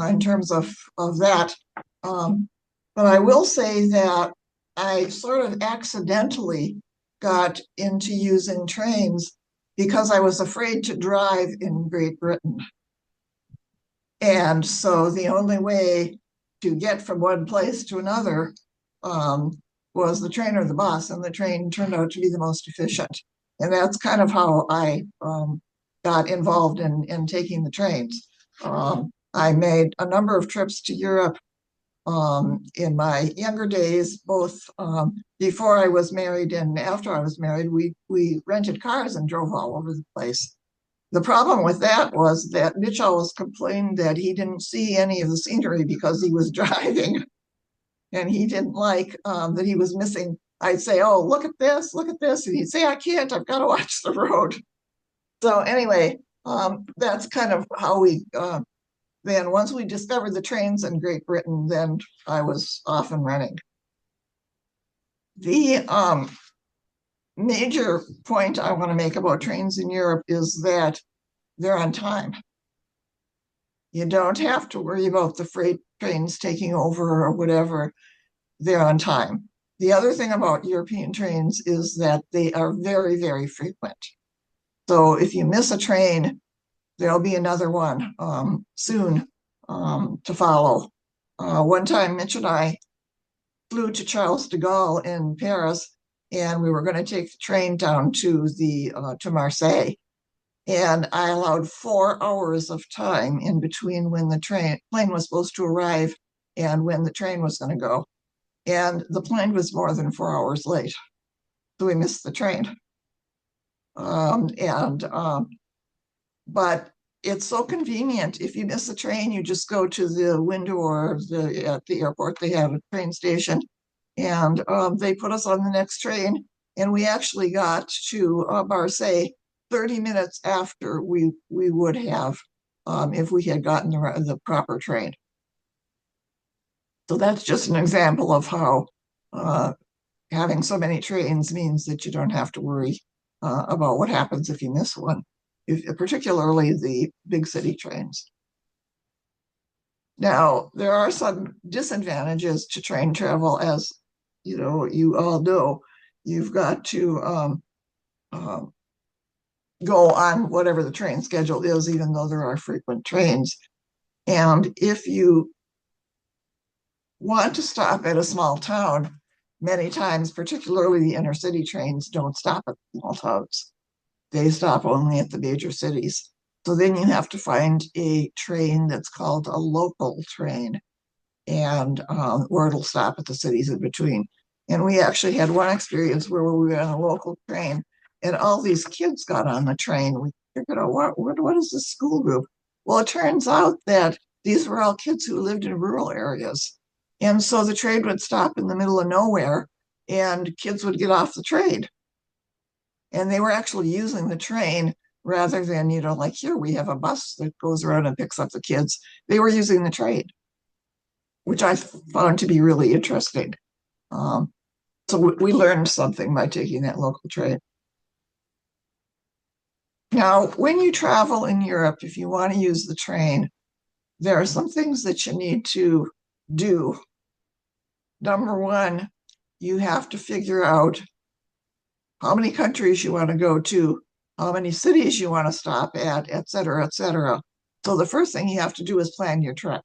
in terms of that. But I will say that I sort of accidentally got into using trains because I was afraid to drive in Great Britain. And so the only way to get from one place to another was the train or the bus, and the train turned out to be the most efficient. And that's kind of how I got involved in taking the trains. I made a number of trips to Europe in my younger days, both before I was married and after I was married. We rented cars and drove all over the place. The problem with that was that Mitch always complained that he didn't see any of the scenery because he was driving, and he didn't like that he was missing. I'd say, "Oh, look at this," and he'd say, "I can't, I've got to watch the road." So anyway, that's kind of how we then once we discovered the trains in Great Britain, then I was off and running. The major point I want to make about trains in Europe is that they're on time. You don't have to worry about the freight trains taking over or whatever. They're on time. The other thing about European trains is that they are very, very frequent. So if you miss a train, there'll be another one soon to follow. One time, Mitch and I flew to Charles de Gaulle in Paris, and we were going to take the train down to Marseille. And I allowed 4 hours of time in between when the plane was supposed to arrive and when the train was going to go. And the plane was more than 4 hours late. So we missed the train. But it's so convenient. If you miss a train, you just go to the window, or at the airport, they have a train station, and they put us on the next train. And we actually got to Marseille 30 minutes after we would have if we had gotten the proper train. So that's just an example of how having so many trains means that you don't have to worry about what happens if you miss one, particularly the big city trains. Now, there are some disadvantages to train travel, as you all know. You've got to go on whatever the train schedule is, even though there are frequent trains. And if you want to stop at a small town, many times, particularly the inner city trains, don't stop at small towns. They stop only at the major cities. So then you have to find a train that's called a local train, and where it'll stop at the cities in between. And we actually had one experience where we were on a local train, and all these kids got on the train. We figured out, what is this school group? Well, it turns out that these were all kids who lived in rural areas. And so the train would stop in the middle of nowhere, and kids would get off the train. And they were actually using the train rather than, like here we have a bus that goes around and picks up the kids. They were using the train, which I found to be really interesting. So we learned something by taking that local train. Now, when you travel in Europe, if you want to use the train, there are some things that you need to do. Number one, you have to figure out how many countries you want to go to, how many cities you want to stop at, et cetera, et cetera. So the first thing you have to do is plan your trip.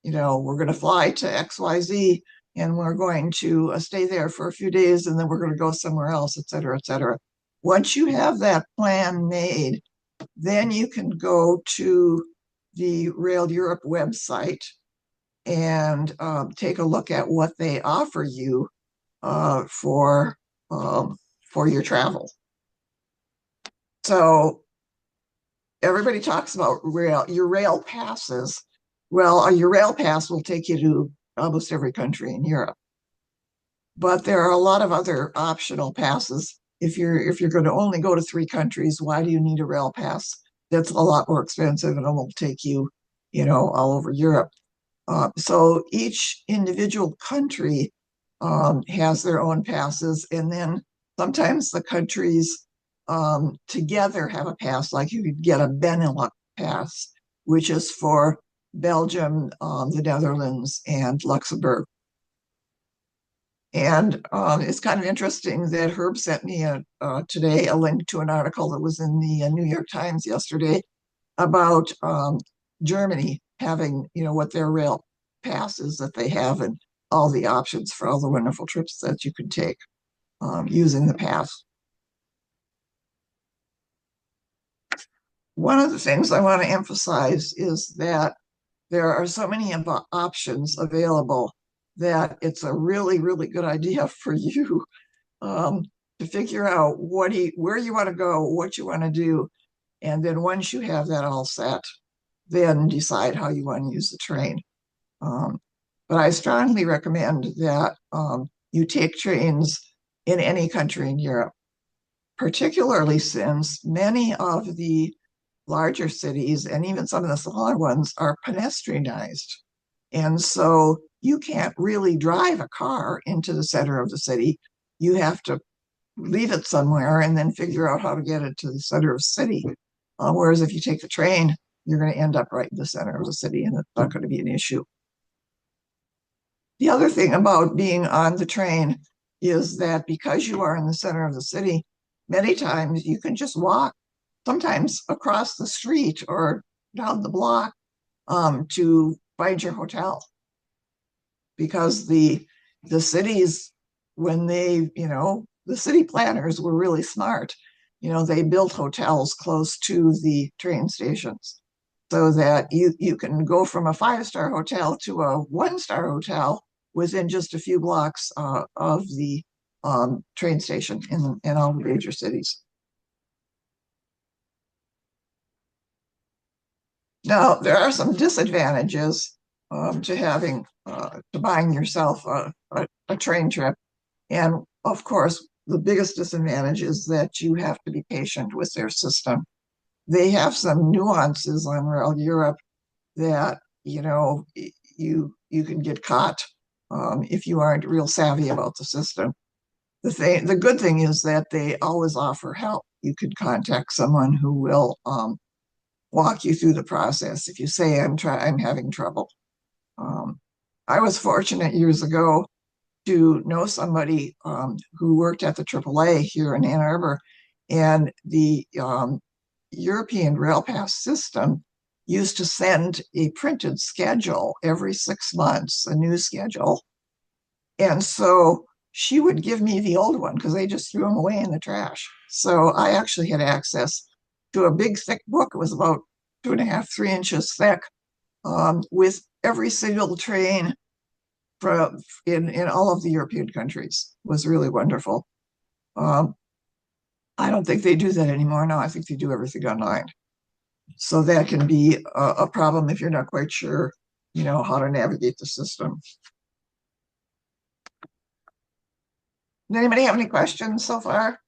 We're going to fly to XYZ and we're going to stay there for a few days and then we're going to go somewhere else, et cetera, et cetera. Once you have that plan made, then you can go to the Rail Europe website and take a look at what they offer you for your travel. So everybody talks about your rail passes. Well, your rail pass will take you to almost every country in Europe. But there are a lot of other optional passes. If you're going to only go to 3 countries, why do you need a rail pass? That's a lot more expensive and it won't take you, all over Europe. So each individual country has their own passes, and then sometimes the countries together have a pass. Like you could get a Benelux pass, which is for Belgium, the Netherlands, and Luxembourg. And it's kind of interesting that Herb sent me today a link to an article that was in the New York Times yesterday about Germany having, what their rail passes that they have and all the options for all the wonderful trips that you can take using the pass. One of the things I want to emphasize is that there are so many options available that it's a really, really good idea for you to figure out where you want to go, what you want to do. And then once you have that all set, then decide how you want to use the train. But I strongly recommend that you take trains in any country in Europe, particularly since many of the larger cities and even some of the smaller ones are pedestrianized. And so you can't really drive a car into the center of the city. You have to leave it somewhere and then figure out how to get it to the center of the city. Whereas if you take the train, you're going to end up right in the center of the city and it's not going to be an issue. The other thing about being on the train is that because you are in the center of the city, many times you can just walk, sometimes across the street or down the block to find your hotel. Because the cities, when they, the city planners were really smart. They built hotels close to the train stations so that you can go from a 5-star hotel to a 1-star hotel within just a few blocks of the train station in all the major cities. Now, there are some disadvantages to buying yourself a train trip. And of course, the biggest disadvantage is that you have to be patient with their system. They have some nuances on Rail Europe that, you can get caught if you aren't real savvy about the system. The good thing is that they always offer help. You could contact someone who will walk you through the process if you say I'm having trouble. I was fortunate years ago to know somebody who worked at the AAA here in Ann Arbor, and the European Rail Pass system used to send a printed schedule every 6 months, a new schedule. And so she would give me the old one because they just threw them away in the trash. So I actually had access to a big thick book. It was about 2.5, 3 inches thick, with every single train in all of the European countries. It was really wonderful. I don't think they do that anymore now. I think they do everything online. So that can be a problem if you're not quite sure, how to navigate the system. Does anybody have any questions so far?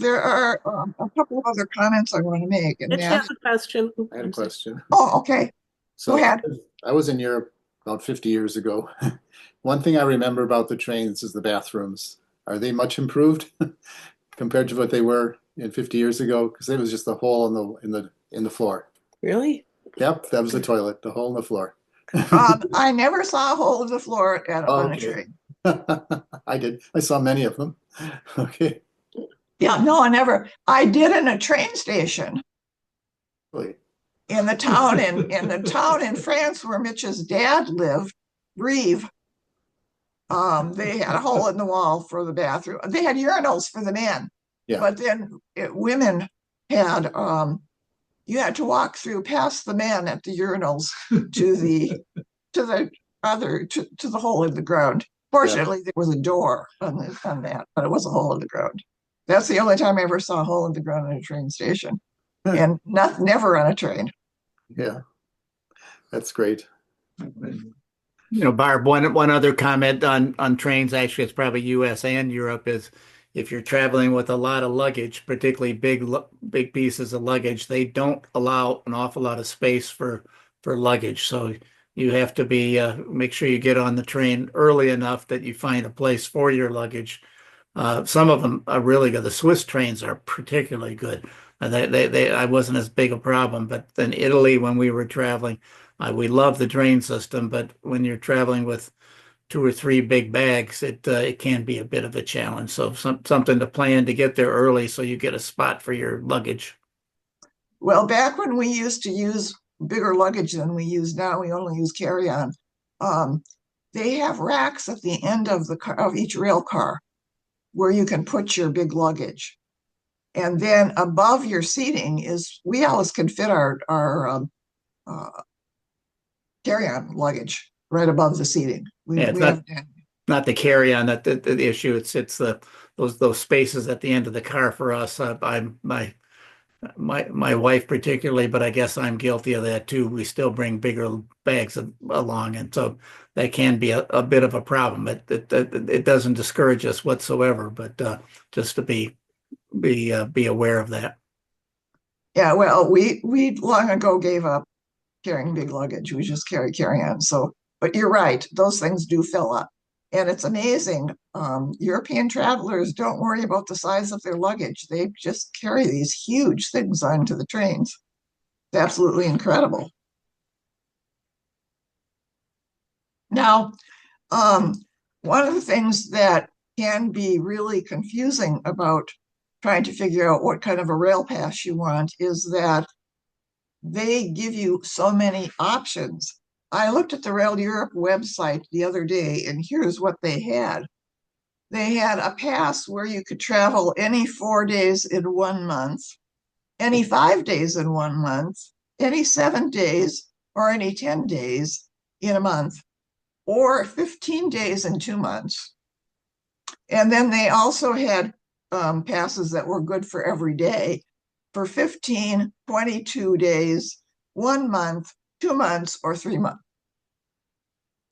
there are a couple of other comments I want to make, and Mitch has a question. I had a question. oh, okay, go So ahead. I was in Europe about 50 years ago. One thing I remember about the trains is the bathrooms. Are they much improved compared to what they were in 50 years ago? Because it was just a hole in the floor. Really? Yep, that was the toilet, the hole in the floor. I never saw a hole in the floor on a Okay. train. I did. I saw many of them. Okay. Yeah, no, I never. I did in a train station Really? in the town in France where Mitch's dad lived, Brive. They had a hole in the wall for the bathroom. They had urinals for the men, Yeah. but then women had you had to walk through past the men at the urinals to the hole in the ground. Fortunately, there was a door on that, but it was a hole in the ground. That's the only time I ever saw a hole in the ground in a train station, and never on a train. Yeah. That's great. You know, Barb, one other comment on trains, actually, it's probably US and Europe, is if you're traveling with a lot of luggage, particularly big pieces of luggage, they don't allow an awful lot of space for luggage. So you have to make sure you get on the train early enough that you find a place for your luggage. Some of them are really good. The Swiss trains are particularly good. I wasn't as big a problem, but in Italy when we were traveling, we love the train system, but when you're traveling with 2 or 3 big bags, it can be a bit of a challenge. So something to plan to get there early so you get a spot for your luggage. Well, back when we used to use bigger luggage than we use now, we only use carry-on. They have racks at the end of each rail car where you can put your big luggage. And then above your seating we always can fit our carry-on luggage right above the seating. It's not the carry-on that the issue. It's those spaces at the end of the car for us. My wife particularly, but I guess I'm guilty of that too. We still bring bigger bags along, and so that can be a bit of a problem. It doesn't discourage us whatsoever, but just to be aware of that. Yeah, well, we long ago gave up carrying big luggage. We just carry on. So, but you're right, those things do fill up. And it's amazing. European travelers don't worry about the size of their luggage. They just carry these huge things onto the trains. It's absolutely incredible. Now, one of the things that can be really confusing about trying to figure out what kind of a rail pass you want is that they give you so many options. I looked at the Rail Europe website the other day, and here's what they had. They had a pass where you could travel any 4 days in 1 month, any 5 days in 1 month, any 7 days, or any 10 days in a month, or 15 days in 2 months. And then they also had passes that were good for every day for 15, 22 days, 1 month, 2 months, or 3 months.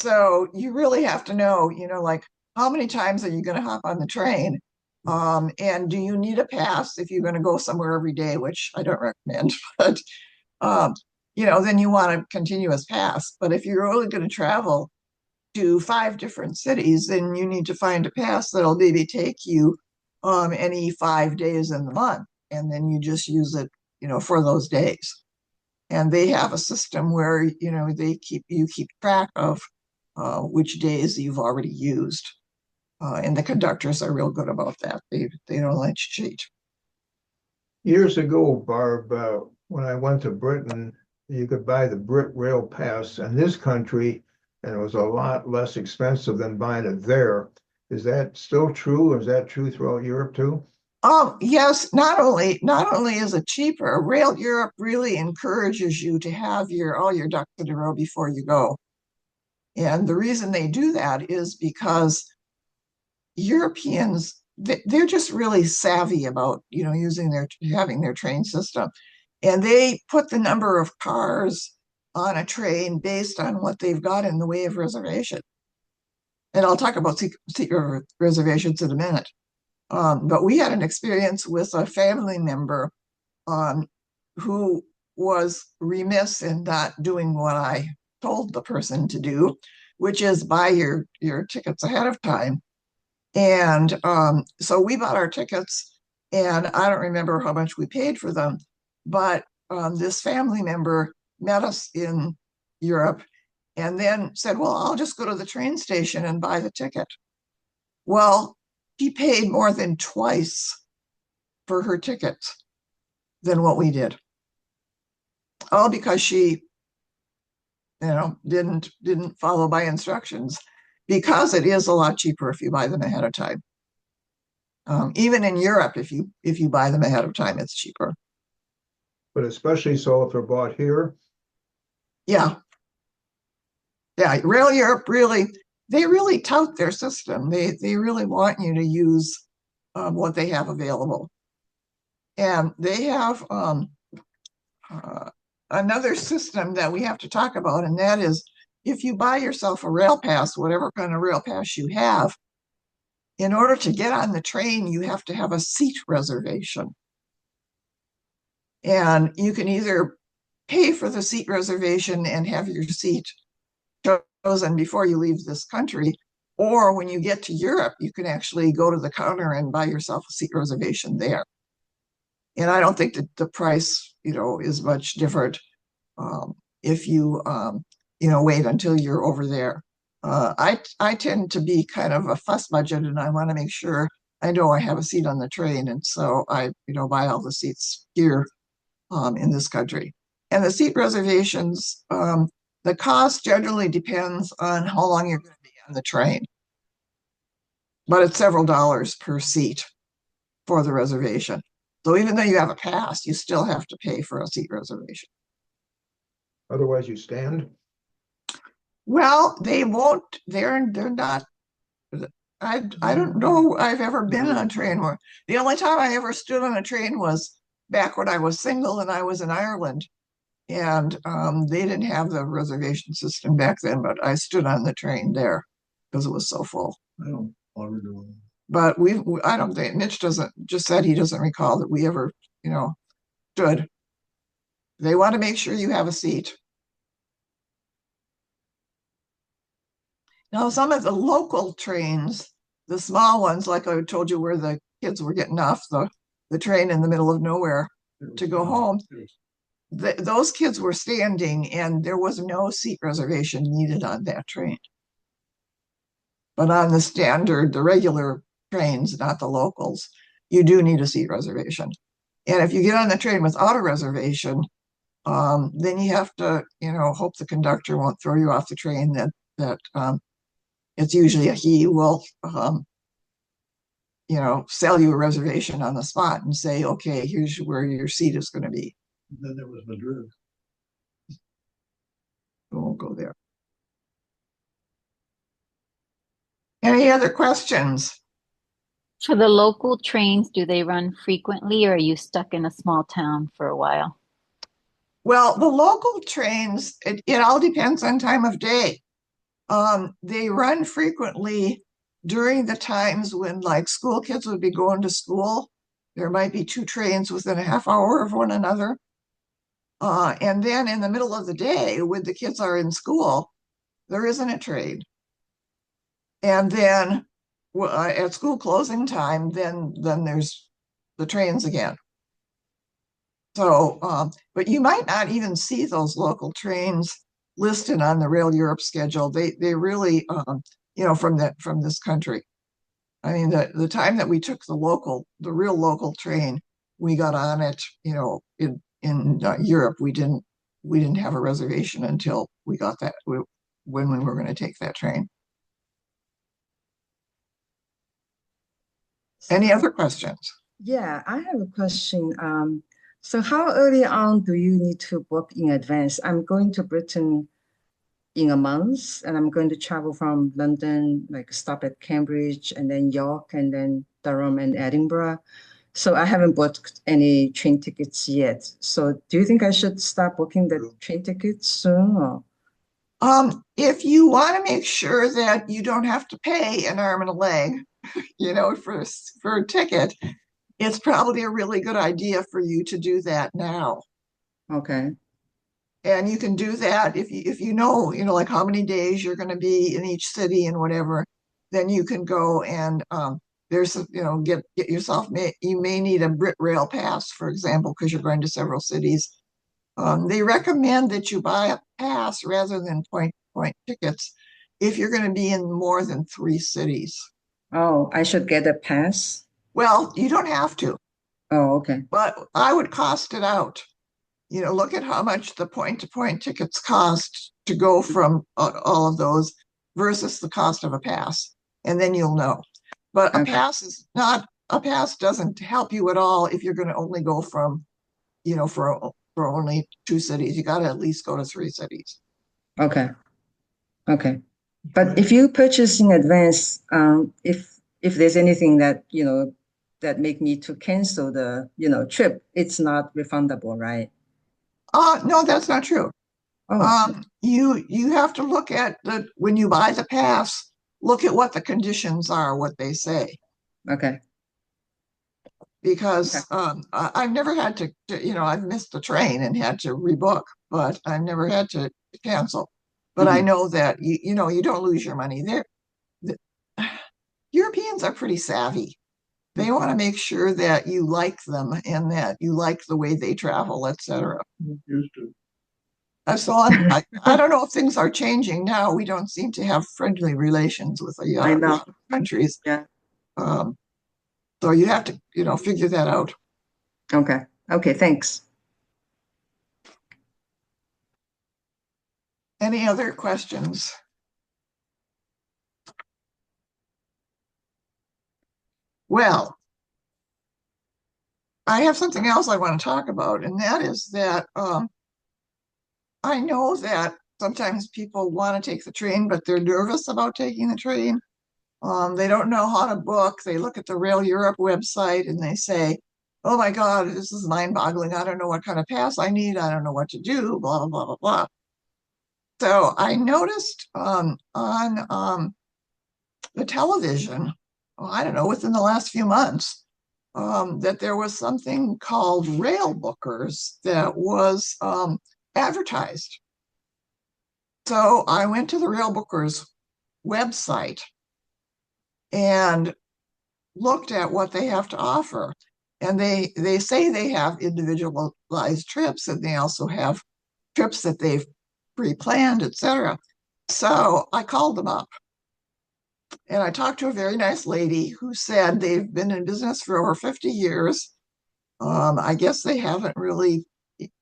So you really have to know, like how many times are you going to hop on the train? And do you need a pass if you're going to go somewhere every day, which I don't recommend, but then you want a continuous pass. But if you're only going to travel to 5 different cities, then you need to find a pass that'll maybe take you any 5 days in the month, and then you just use it, for those days. And they have a system where you keep track of which days you've already used, and the conductors are real good about that. They don't let you cheat. Years ago, Barb, when I went to Britain, you could buy the Brit Rail Pass in this country, and it was a lot less expensive than buying it there. Is that still true? Is that true throughout Europe too? Yes, not only is it cheaper, Rail Europe really encourages you to have all your ducks in a row before you go. And the reason they do that is because Europeans, they're just really savvy about, having their train system. And they put the number of cars on a train based on what they've got in the way of reservation. And I'll talk about seat reservations in a minute. But we had an experience with a family member who was remiss in not doing what I told the person to do, which is buy your tickets ahead of time. And so we bought our tickets, and I don't remember how much we paid for them, but this family member met us in Europe and then said, well, I'll just go to the train station and buy the ticket. Well, she paid more than twice for her tickets than what we did. All because she, didn't follow by instructions, because it is a lot cheaper if you buy them ahead of time. Even in Europe, if you buy them ahead of time, it's cheaper. But especially so if they're bought here. Yeah. Yeah, Rail Europe they really tout their system. They really want you to use what they have available. And they have another system that we have to talk about, and that is if you buy yourself a rail pass, whatever kind of rail pass you have, in order to get on the train, you have to have a seat reservation. And you can either pay for the seat reservation and have your seat chosen before you leave this country, or when you get to Europe, you can actually go to the counter and buy yourself a seat reservation there. And I don't think that the price, is much different if you, wait until you're over there. I tend to be kind of a fuss budget, and I want to make sure I know I have a seat on the train, and so I, buy all the seats here in this country. And the seat reservations, the cost generally depends on how long you're going to be on the train, but it's several dollars per seat for the reservation. So even though you have a pass, you still have to pay for a seat reservation. Otherwise you stand. Well, they won't, they're not, I don't know I've ever been on a train where the only time I ever stood on a train was back when I was single and I was in Ireland. And they didn't have the reservation system back then, but I stood on the train there because it was so full. I don't ever do it. But I don't think, Mitch just said he doesn't recall that we ever, stood. They want to make sure you have a seat. Now, some of the local trains, the small ones, like I told you, where the kids were getting off the train in the middle of nowhere to go home, those kids were standing and there was no seat reservation needed on that train. But on the regular trains, not the locals, you do need a seat reservation. And if you get on the train without a reservation, then you have to, hope the conductor won't throw you off the train. That it's usually he will, sell you a reservation on the spot and say, okay, here's where your seat is going to be. Then there was Madrid. We won't go there. Any other questions? So the local trains, do they run frequently, or are you stuck in a small town for a while? Well, the local trains, it all depends on time of day. They run frequently during the times when like school kids would be going to school. There might be two trains within a half hour of one another. And then in the middle of the day, when the kids are in school, there isn't a train. And then at school closing time, then there's the trains again. So, but you might not even see those local trains listed on the Rail Europe schedule. They really, from this country. I mean, the time that we took the real local train, we got on it, in Europe. We didn't have a reservation until we got that when we were going to take that train. Any other questions? Yeah, I have a question. So how early on do you need to book in advance? I'm going to Britain in a month, and I'm going to travel from London, like stop at Cambridge, and then York, and then Durham and Edinburgh. So I haven't booked any train tickets yet. So do you think I should start booking the train tickets soon? Or? If you want to make sure that you don't have to pay an arm and a leg, for a ticket, it's probably a really good idea for you to do that now. Okay. And you can do that if you know, like how many days you're going to be in each city and whatever, then you can go and there's, get yourself, you may need a Brit Rail pass, for example, because you're going to several cities. They recommend that you buy a pass rather than point tickets if you're going to be in more than 3 cities. Oh, I should get a pass? Well, you don't have to, Oh, okay. but I would cost it out. Look at how much the point-to-point tickets cost to go from all of those versus the cost of a pass, and then you'll know. But Okay. a pass doesn't help you at all if you're going to only go from, for only 2 cities. You got to at least go to 3 cities. Okay. Okay. But if you purchase in advance, if there's anything that, that make me to cancel the, trip, it's not refundable, right? No, that's not true. Oh, You have to look at when you buy the pass, look at what the conditions are, what they say. okay. Because I've never had to, I've missed the train and had to rebook, but I've never had to cancel. But I know that you don't lose your money there. The, Europeans are pretty savvy. They want to make sure that you like them and that you like the way they travel, etc. Used to. So I don't know if things are changing now. We don't seem to have friendly relations with a I know. lot of countries. Yeah. So you have to, figure that out. Okay. Okay. Thanks. Any other questions? Well, I have something else I want to talk about, and that is that I know that sometimes people want to take the train, but they're nervous about taking the train. They don't know how to book. They look at the Rail Europe website and they say, oh my God, this is mind-boggling. I don't know what kind of pass I need. I don't know what to do, blah, blah, blah, blah, blah. So I noticed on the television, I don't know, within the last few months, that there was something called Rail Bookers that was advertised. So I went to the Rail Bookers website and looked at what they have to offer. And they say they have individualized trips, and they also have trips that they've pre-planned, etc. So I called them up and I talked to a very nice lady who said they've been in business for over 50 years. I guess they haven't really,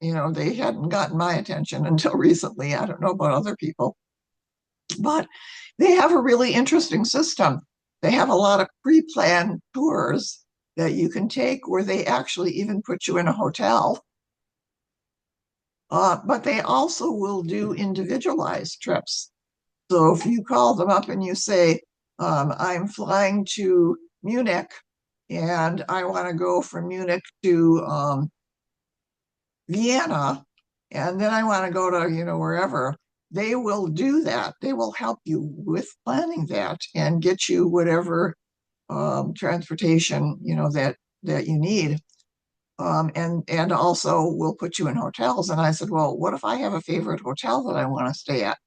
they hadn't gotten my attention until recently. I don't know about other people, but they have a really interesting system. They have a lot of pre-planned tours that you can take where they actually even put you in a hotel. But they also will do individualized trips. So if you call them up and you say, I'm flying to Munich and I want to go from Munich to Vienna, and then I want to go to, wherever, they will do that. They will help you with planning that and get you whatever transportation, that you need. And also will put you in hotels. And I said, well, what if I have a favorite hotel that I want to stay at?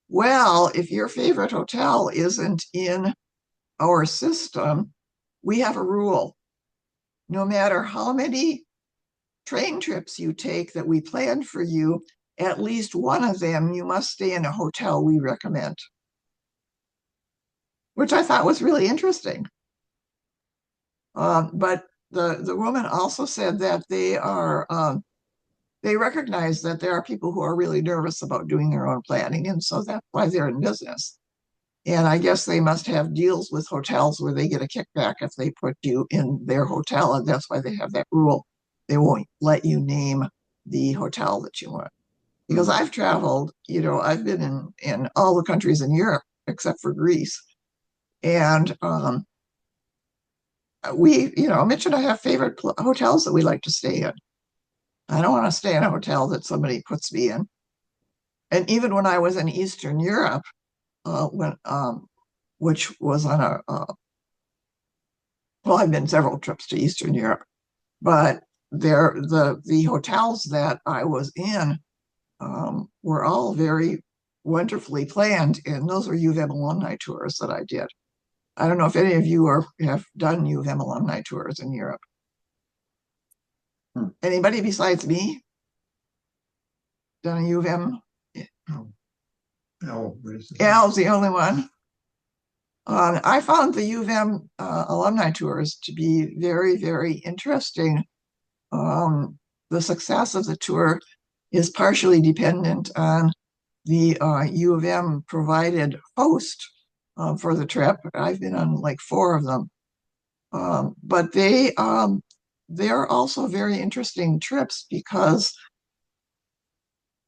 Well, if your favorite hotel isn't in our system, we have a rule. No matter how many train trips you take that we planned for you, at least one of them you must stay in a hotel we recommend, which I thought was really interesting. But the woman also said that they recognize that there are people who are really nervous about doing their own planning, and so that's why they're in business. And I guess they must have deals with hotels where they get a kickback if they put you in their hotel, and that's why they have that rule. They won't let you name the hotel that you want. Because I've traveled, I've been in all the countries in Europe except for Greece. And Mitch and I have favorite hotels that we like to stay in. I don't want to stay in a hotel that somebody puts me in. And even when I was in Eastern Europe, which was on well, I've been several trips to Eastern Europe, but the hotels that I was in were all very wonderfully planned, and those were U of M alumni tours that I did. I don't know if any of you have done U of M alumni tours in Europe. Anybody besides me done a U of M? Al's the only one. I found the U of M alumni tours to be very, very interesting. The success of the tour is partially dependent on the U of M provided host for the trip. I've been on like 4 of them, but they're also very interesting trips because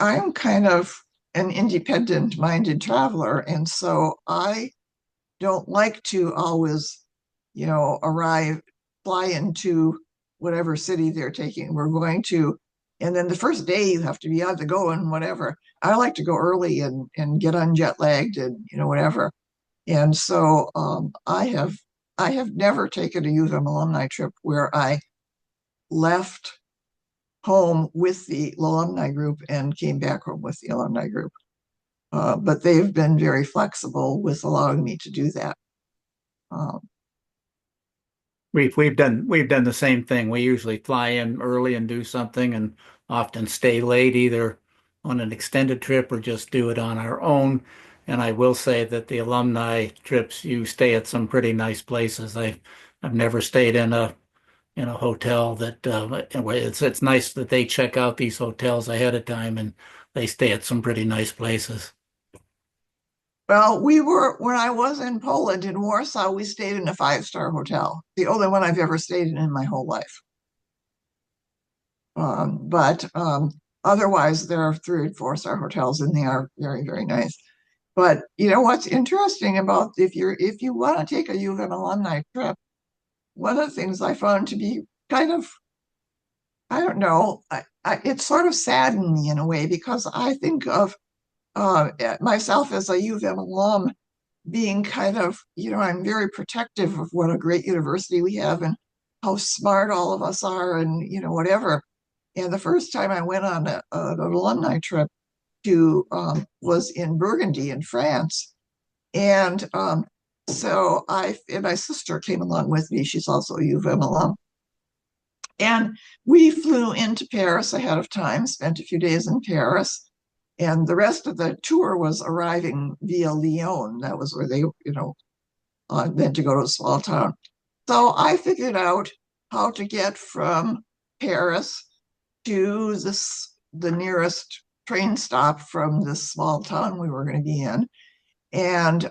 I'm kind of an independent-minded traveler, and so I don't like to always, fly into whatever city they're taking. We're going to, and then the first day you have to be on the go and whatever. I like to go early and get unjet lagged and whatever. And so I have never taken a U of M alumni trip where I left home with the alumni group and came back home with the alumni group. But they've been very flexible with allowing me to do that. We've done the same thing. We usually fly in early and do something, and often stay late, either on an extended trip or just do it on our own. And I will say that the alumni trips, you stay at some pretty nice places. I've never stayed in a hotel that it's nice that they check out these hotels ahead of time and they stay at some pretty nice places. Well, when I was in Poland, in Warsaw, we stayed in a 5-star hotel, the only one I've ever stayed in my whole life. But otherwise, there are 3 and 4-star hotels, and they are very, very nice. But what's interesting about if you want to take a U of M alumni trip, one of the things I found to be kind of, I don't know, it sort of saddened me in a way, because I think of myself as a U of M alum being kind of, I'm very protective of what a great university we have and how smart all of us are and, whatever. And the first time I went on an alumni trip was in Burgundy in France. And so and my sister came along with me. She's also a U of M alum. And we flew into Paris ahead of time, spent a few days in Paris. And the rest of the tour was arriving via Lyon. That was where they, meant to go to a small town. So I figured out how to get from Paris to the nearest train stop from this small town we were going to be in, and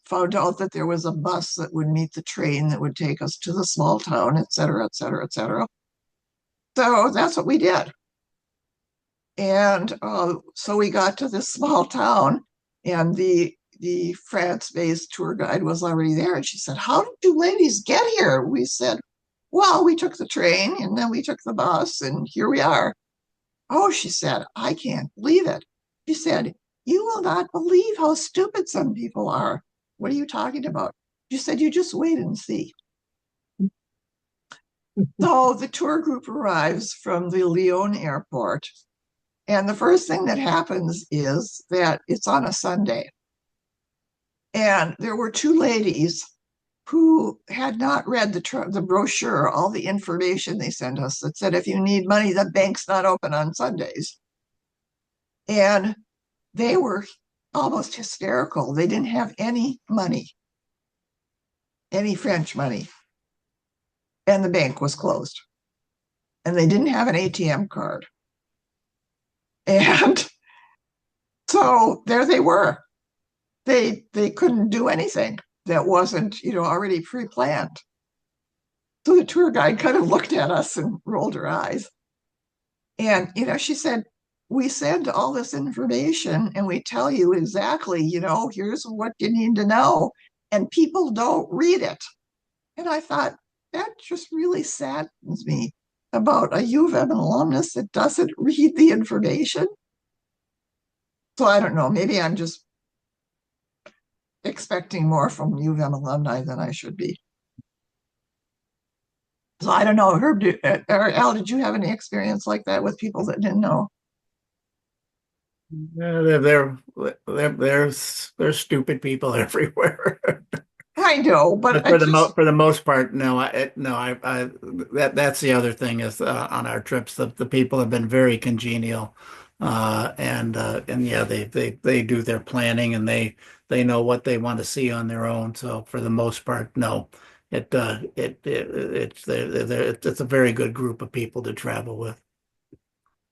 found out that there was a bus that would meet the train that would take us to the small town, et cetera, et cetera, et cetera. So that's what we did. And so we got to this small town, and the France-based tour guide was already there. And she said, "How did you ladies get here?" We said, "Well, we took the train and then we took the bus and here we are." "Oh," she said, "I can't believe it." She said, "You will not believe how stupid some people are." "What are you talking about?" She said, "You just wait and see." So the tour group arrives from the Lyon airport. And the first thing that happens is that it's on a Sunday. And there were 2 ladies who had not read the brochure, all the information they sent us that said, if you need money, the bank's not open on Sundays. And they were almost hysterical. They didn't have any money, any French money. And the bank was closed. And they didn't have an ATM card. And so there they were. They couldn't do anything that wasn't, already pre-planned. So the tour guide kind of looked at us and rolled her eyes. And, she said, "We send all this information and we tell you exactly, here's what you need to know. And people don't read it." And I thought, that just really saddens me about a U of M alumnus that doesn't read the information. So I don't know, maybe I'm just expecting more from U of M alumni than I should be. So I don't know, Herb, or Al, did you have any experience like that with people that didn't know? There's stupid people everywhere. I know, but But for the most part, no. That's the other thing is on our trips, the people have been very congenial, and yeah, they do their planning and they know what they want to see on their own. So for the most part, no. It's a very good group of people to travel with.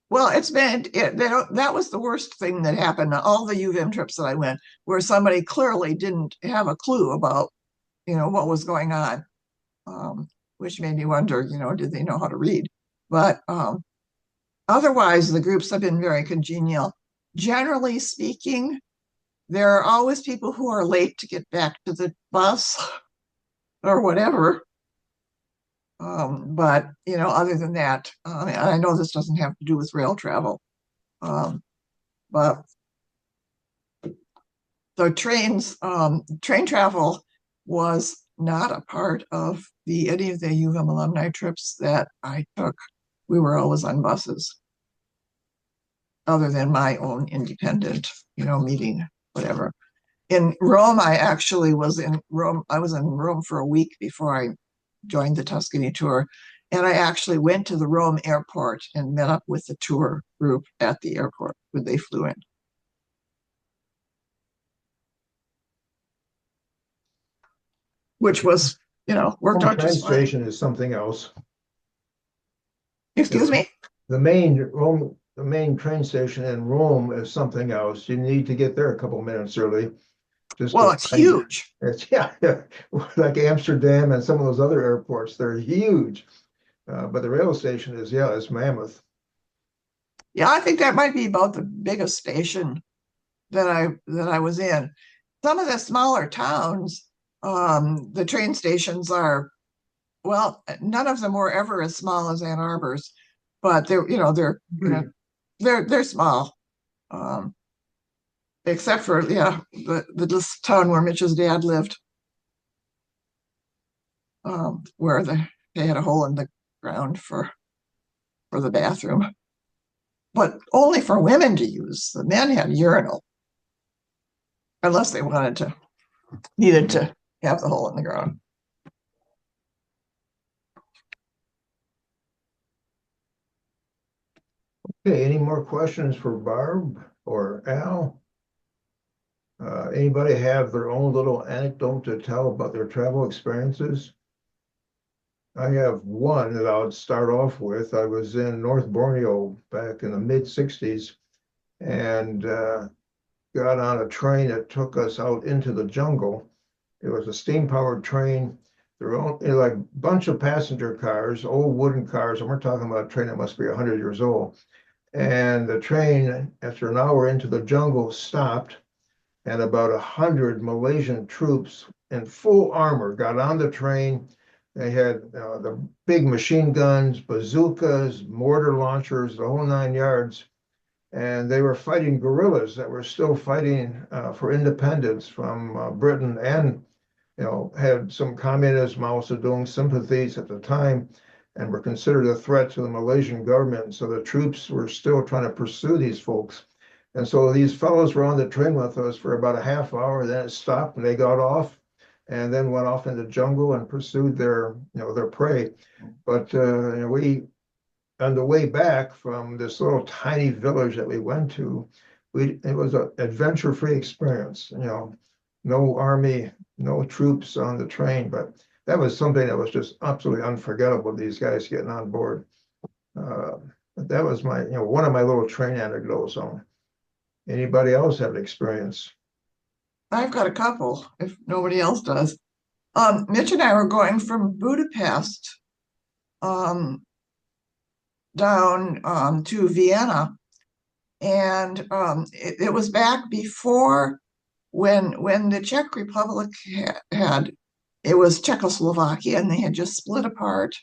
well, that was the worst thing that happened on all the UVM trips that I went, where somebody clearly didn't have a clue about, what was going on, which made me wonder, did they know how to read? But otherwise, the groups have been very congenial. Generally speaking, there are always people who are late to get back to the bus or whatever. But other than that, I know this doesn't have to do with rail travel, but the train travel was not a part of any of the UVM alumni trips that I took. We were always on buses, other than my own independent, meeting, whatever. In Rome, I actually was in Rome. I was in Rome for a week before I joined the Tuscany tour. And I actually went to the Rome airport and met up with the tour group at the airport when they flew in. Which was, worked out Train just fine. station is something else. Excuse me? The main train station in Rome is something else. You need to get there a couple minutes early. Well, it's huge. Yeah, like Amsterdam and some of those other airports, they're huge. But the rail station is mammoth. Yeah, I think that might be about the biggest station that I was in. Some of the smaller towns, the train stations are, well, none of them were ever as small as Ann Arbor's, but they're small. Except for this town where Mitch's dad lived, where they had a hole in the ground for the bathroom, but only for women to use. The men had urinal, unless they needed to have the hole in the ground. Okay, any more questions for Barb or Al? Anybody have their own little anecdote to tell about their travel experiences? I have one that I would start off with. I was in North Borneo back in the mid-60s and got on a train that took us out into the jungle. It was a steam-powered train. There were like a bunch of passenger cars, old wooden cars, and we're talking about a train that must be 100 years old. And the train, after an hour into the jungle, stopped, and about 100 Malaysian troops in full armor got on the train. They had the big machine guns, bazookas, mortar launchers, the whole 9 yards. And they were fighting guerrillas that were still fighting for independence from Britain, and had some communist Mao Zedong sympathies at the time, and were considered a threat to the Malaysian government. So the troops were still trying to pursue these folks. And so these fellows were on the train with us for about a half hour. Then it stopped, and they got off, and then went off into the jungle and pursued their prey. But we, on the way back from this little tiny village that we went to, it was an adventure-free experience. No army, no troops on the train, but that was something that was just absolutely unforgettable. These guys getting on board. But that was one of my little train anecdotes. Anybody else have an experience? I've got a couple, if nobody else does. Mitch and I were going from Budapest down to Vienna, and it was back before when the Czech Republic had it was Czechoslovakia, and they had just split apart,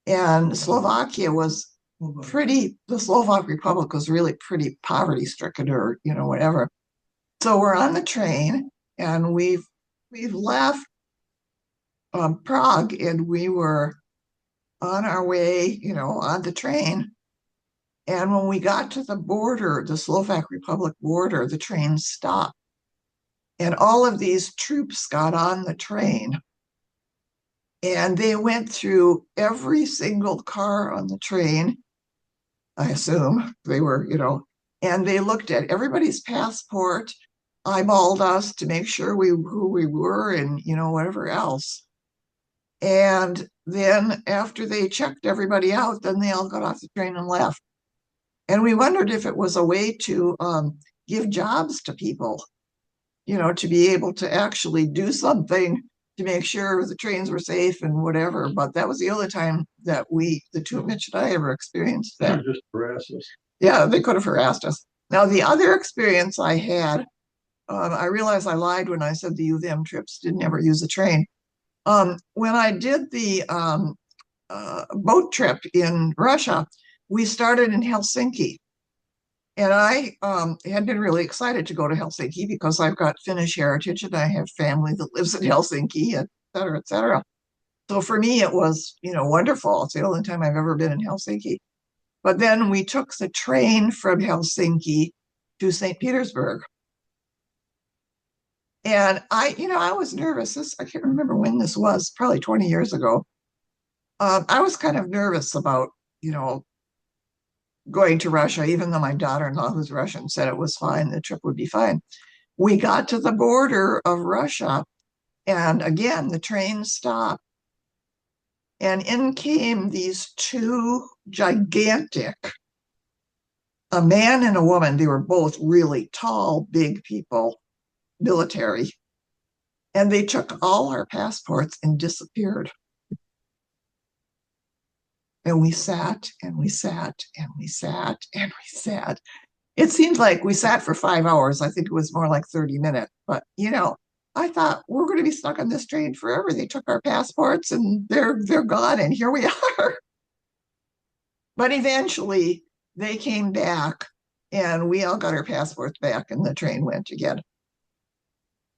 and Slovakia was the Slovak Republic was really pretty poverty stricken, or whatever. So we're on the train, and we've left Prague, and we were on our way, on the train. And when we got to the border, the Slovak Republic border, the train stopped. And all of these troops got on the train. And they went through every single car on the train. I assume they were, and they looked at everybody's passport, eyeballed us to make sure who we were and, whatever else. And then after they checked everybody out, then they all got off the train and left. And we wondered if it was a way to give jobs to people, to be able to actually do something to make sure the trains were safe and whatever. But that was the only time that the two, Mitch and I, ever experienced that. Just harass us. Yeah, they could have harassed us. Now, the other experience I had, I realized I lied when I said the U of M trips didn't ever use a train. When I did the boat trip in Russia, we started in Helsinki. And I had been really excited to go to Helsinki because I've got Finnish heritage and I have family that lives in Helsinki, et cetera, et cetera. So for me, it was, wonderful. It's the only time I've ever been in Helsinki. But then we took the train from Helsinki to St. Petersburg. And I was nervous. I can't remember when this was, probably 20 years ago. I was kind of nervous about, going to Russia, even though my daughter-in-law, who's Russian, said it was fine, the trip would be fine. We got to the border of Russia, and again, the train stopped. And in came these two gigantic, a man and a woman. They were both really tall, big people, military. And they took all our passports and disappeared. And we sat and we sat and we sat and we sat. It seemed like we sat for 5 hours. I think it was more like 30 minutes. But, I thought we're going to be stuck on this train forever. They took our passports and they're gone. And here we are. But eventually they came back and we all got our passports back and the train went again.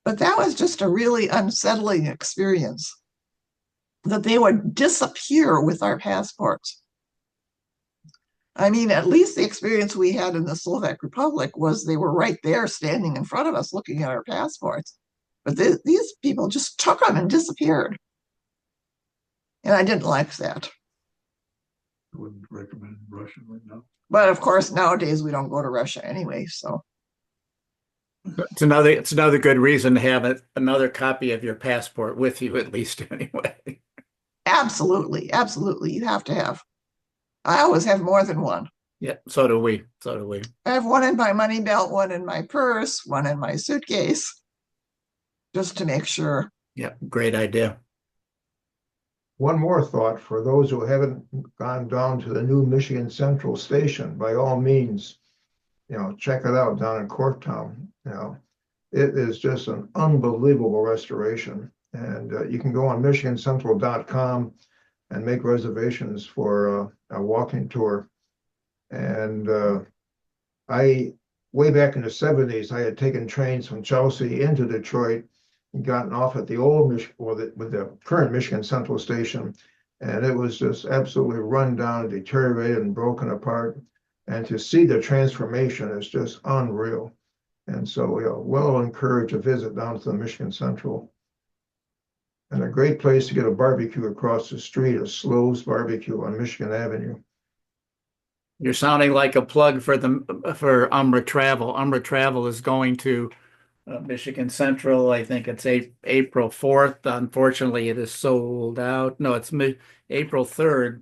But that was just a really unsettling experience, that they would disappear with our passports. I mean, at least the experience we had in the Slovak Republic was they were right there standing in front of us looking at our passports. But these people just took them and disappeared. And I didn't like that. I wouldn't recommend Russia right now. But of course, nowadays we don't go to Russia anyway, so. It's another good reason to have another copy of your passport with you, at least anyway. Absolutely, absolutely. You have to have. I always have more than one. Yeah, so do we. So do we. I have one in my money belt, one in my purse, one in my suitcase, just to make sure. Yeah, great idea. One more thought for those who haven't gone down to the new Michigan Central Station, by all means, check it out down in Corktown. It is just an unbelievable restoration. And you can go on michigancentral.com and make reservations for a walking tour. And way back in the 70s, I had taken trains from Chelsea into Detroit and gotten off at the old with the current Michigan Central Station. And it was just absolutely run down, deteriorated, and broken apart. And to see the transformation is just unreal. And so well encouraged to visit down to the Michigan Central. And a great place to get a barbecue across the street is Slow's Barbecue on Michigan Avenue. You're sounding like a plug for UMRA Travel. UMRA Travel is going to Michigan Central. I think it's April 4th. Unfortunately, it is sold out. No, it's April 3rd.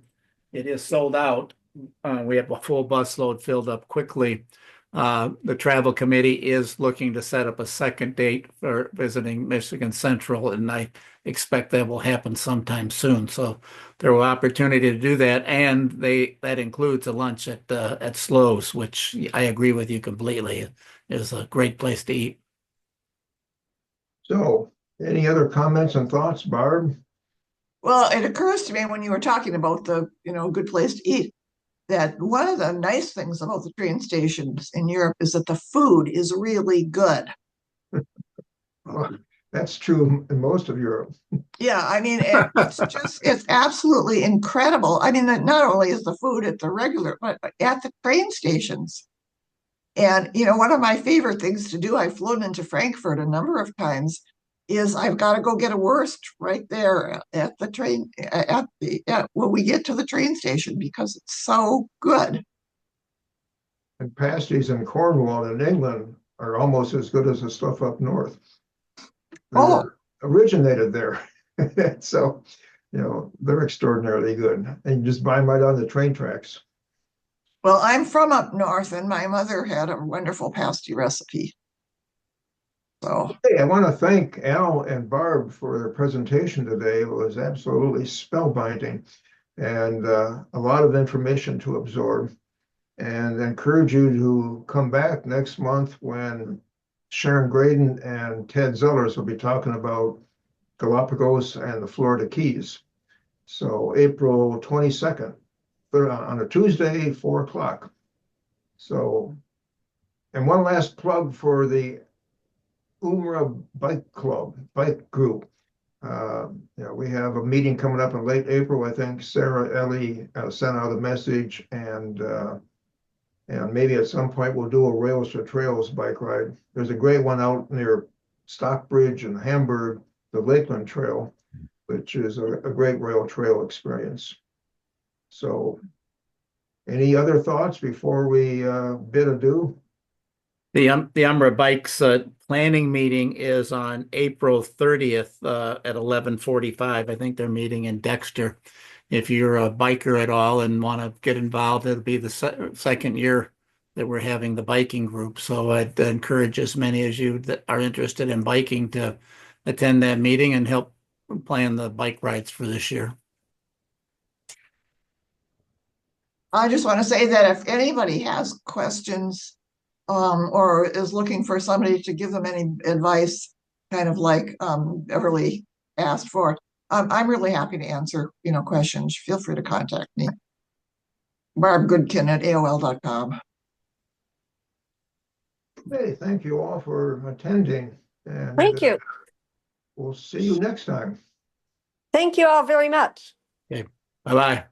It is sold out. We have a full busload filled up quickly. The travel committee is looking to set up a second date for visiting Michigan Central, and I expect that will happen sometime soon. So there will be opportunity to do that, and that includes a lunch at Slow's, which I agree with you completely. It is a great place to eat. So, any other comments and thoughts, Barb? Well, it occurs to me when you were talking about the good place to eat, that one of the nice things about the train stations in Europe is that the food is really good. Well, That's true in most of Europe. Yeah, I mean, it's absolutely incredible. I mean, not only is the food at the regular, but at the train stations. And, one of my favorite things to do, I've flown into Frankfurt a number of times, is I've got to go get a wurst right there at the train, when we get to the train station because it's so good. And pasties in Cornwall in England are almost as good as the stuff up north. Oh, originated there. So, they're extraordinarily good. And you just buy them right on the train tracks. well, I'm from up north and my mother had a wonderful pasty recipe. So, Hey, I want to thank Al and Barb for their presentation today. It was absolutely spellbinding and a lot of information to absorb. And encourage you to come back next month when Sharon Graydon and Ted Zellers will be talking about Galapagos and the Florida Keys. So April 22nd, on a Tuesday, 4 o'clock. So, and one last plug for the UMRA bike group. We have a meeting coming up in late April. I think Sarah Ellie sent out a message, and maybe at some point we'll do a Rails to Trails bike ride. There's a great one out near Stockbridge and Hamburg, the Lakeland Trail, which is a great rail trail experience. So, any other thoughts before we bid adieu? The UMRA Bikes planning meeting is on April 30th at 11:45. I think they're meeting in Dexter. If you're a biker at all and want to get involved, it'll be the second year that we're having the biking group. So I'd encourage as many as you that are interested in biking to attend that meeting and help plan the bike rides for this year. I just want to say that if anybody has questions or is looking for somebody to give them any advice, kind of like Beverly asked for, I'm really happy to answer, questions. Feel free to contact me. BarbGoodkin@AOL.com. Hey, thank you all for attending. And Thank you. We'll see you next time. Thank you all very much. Okay, bye-bye.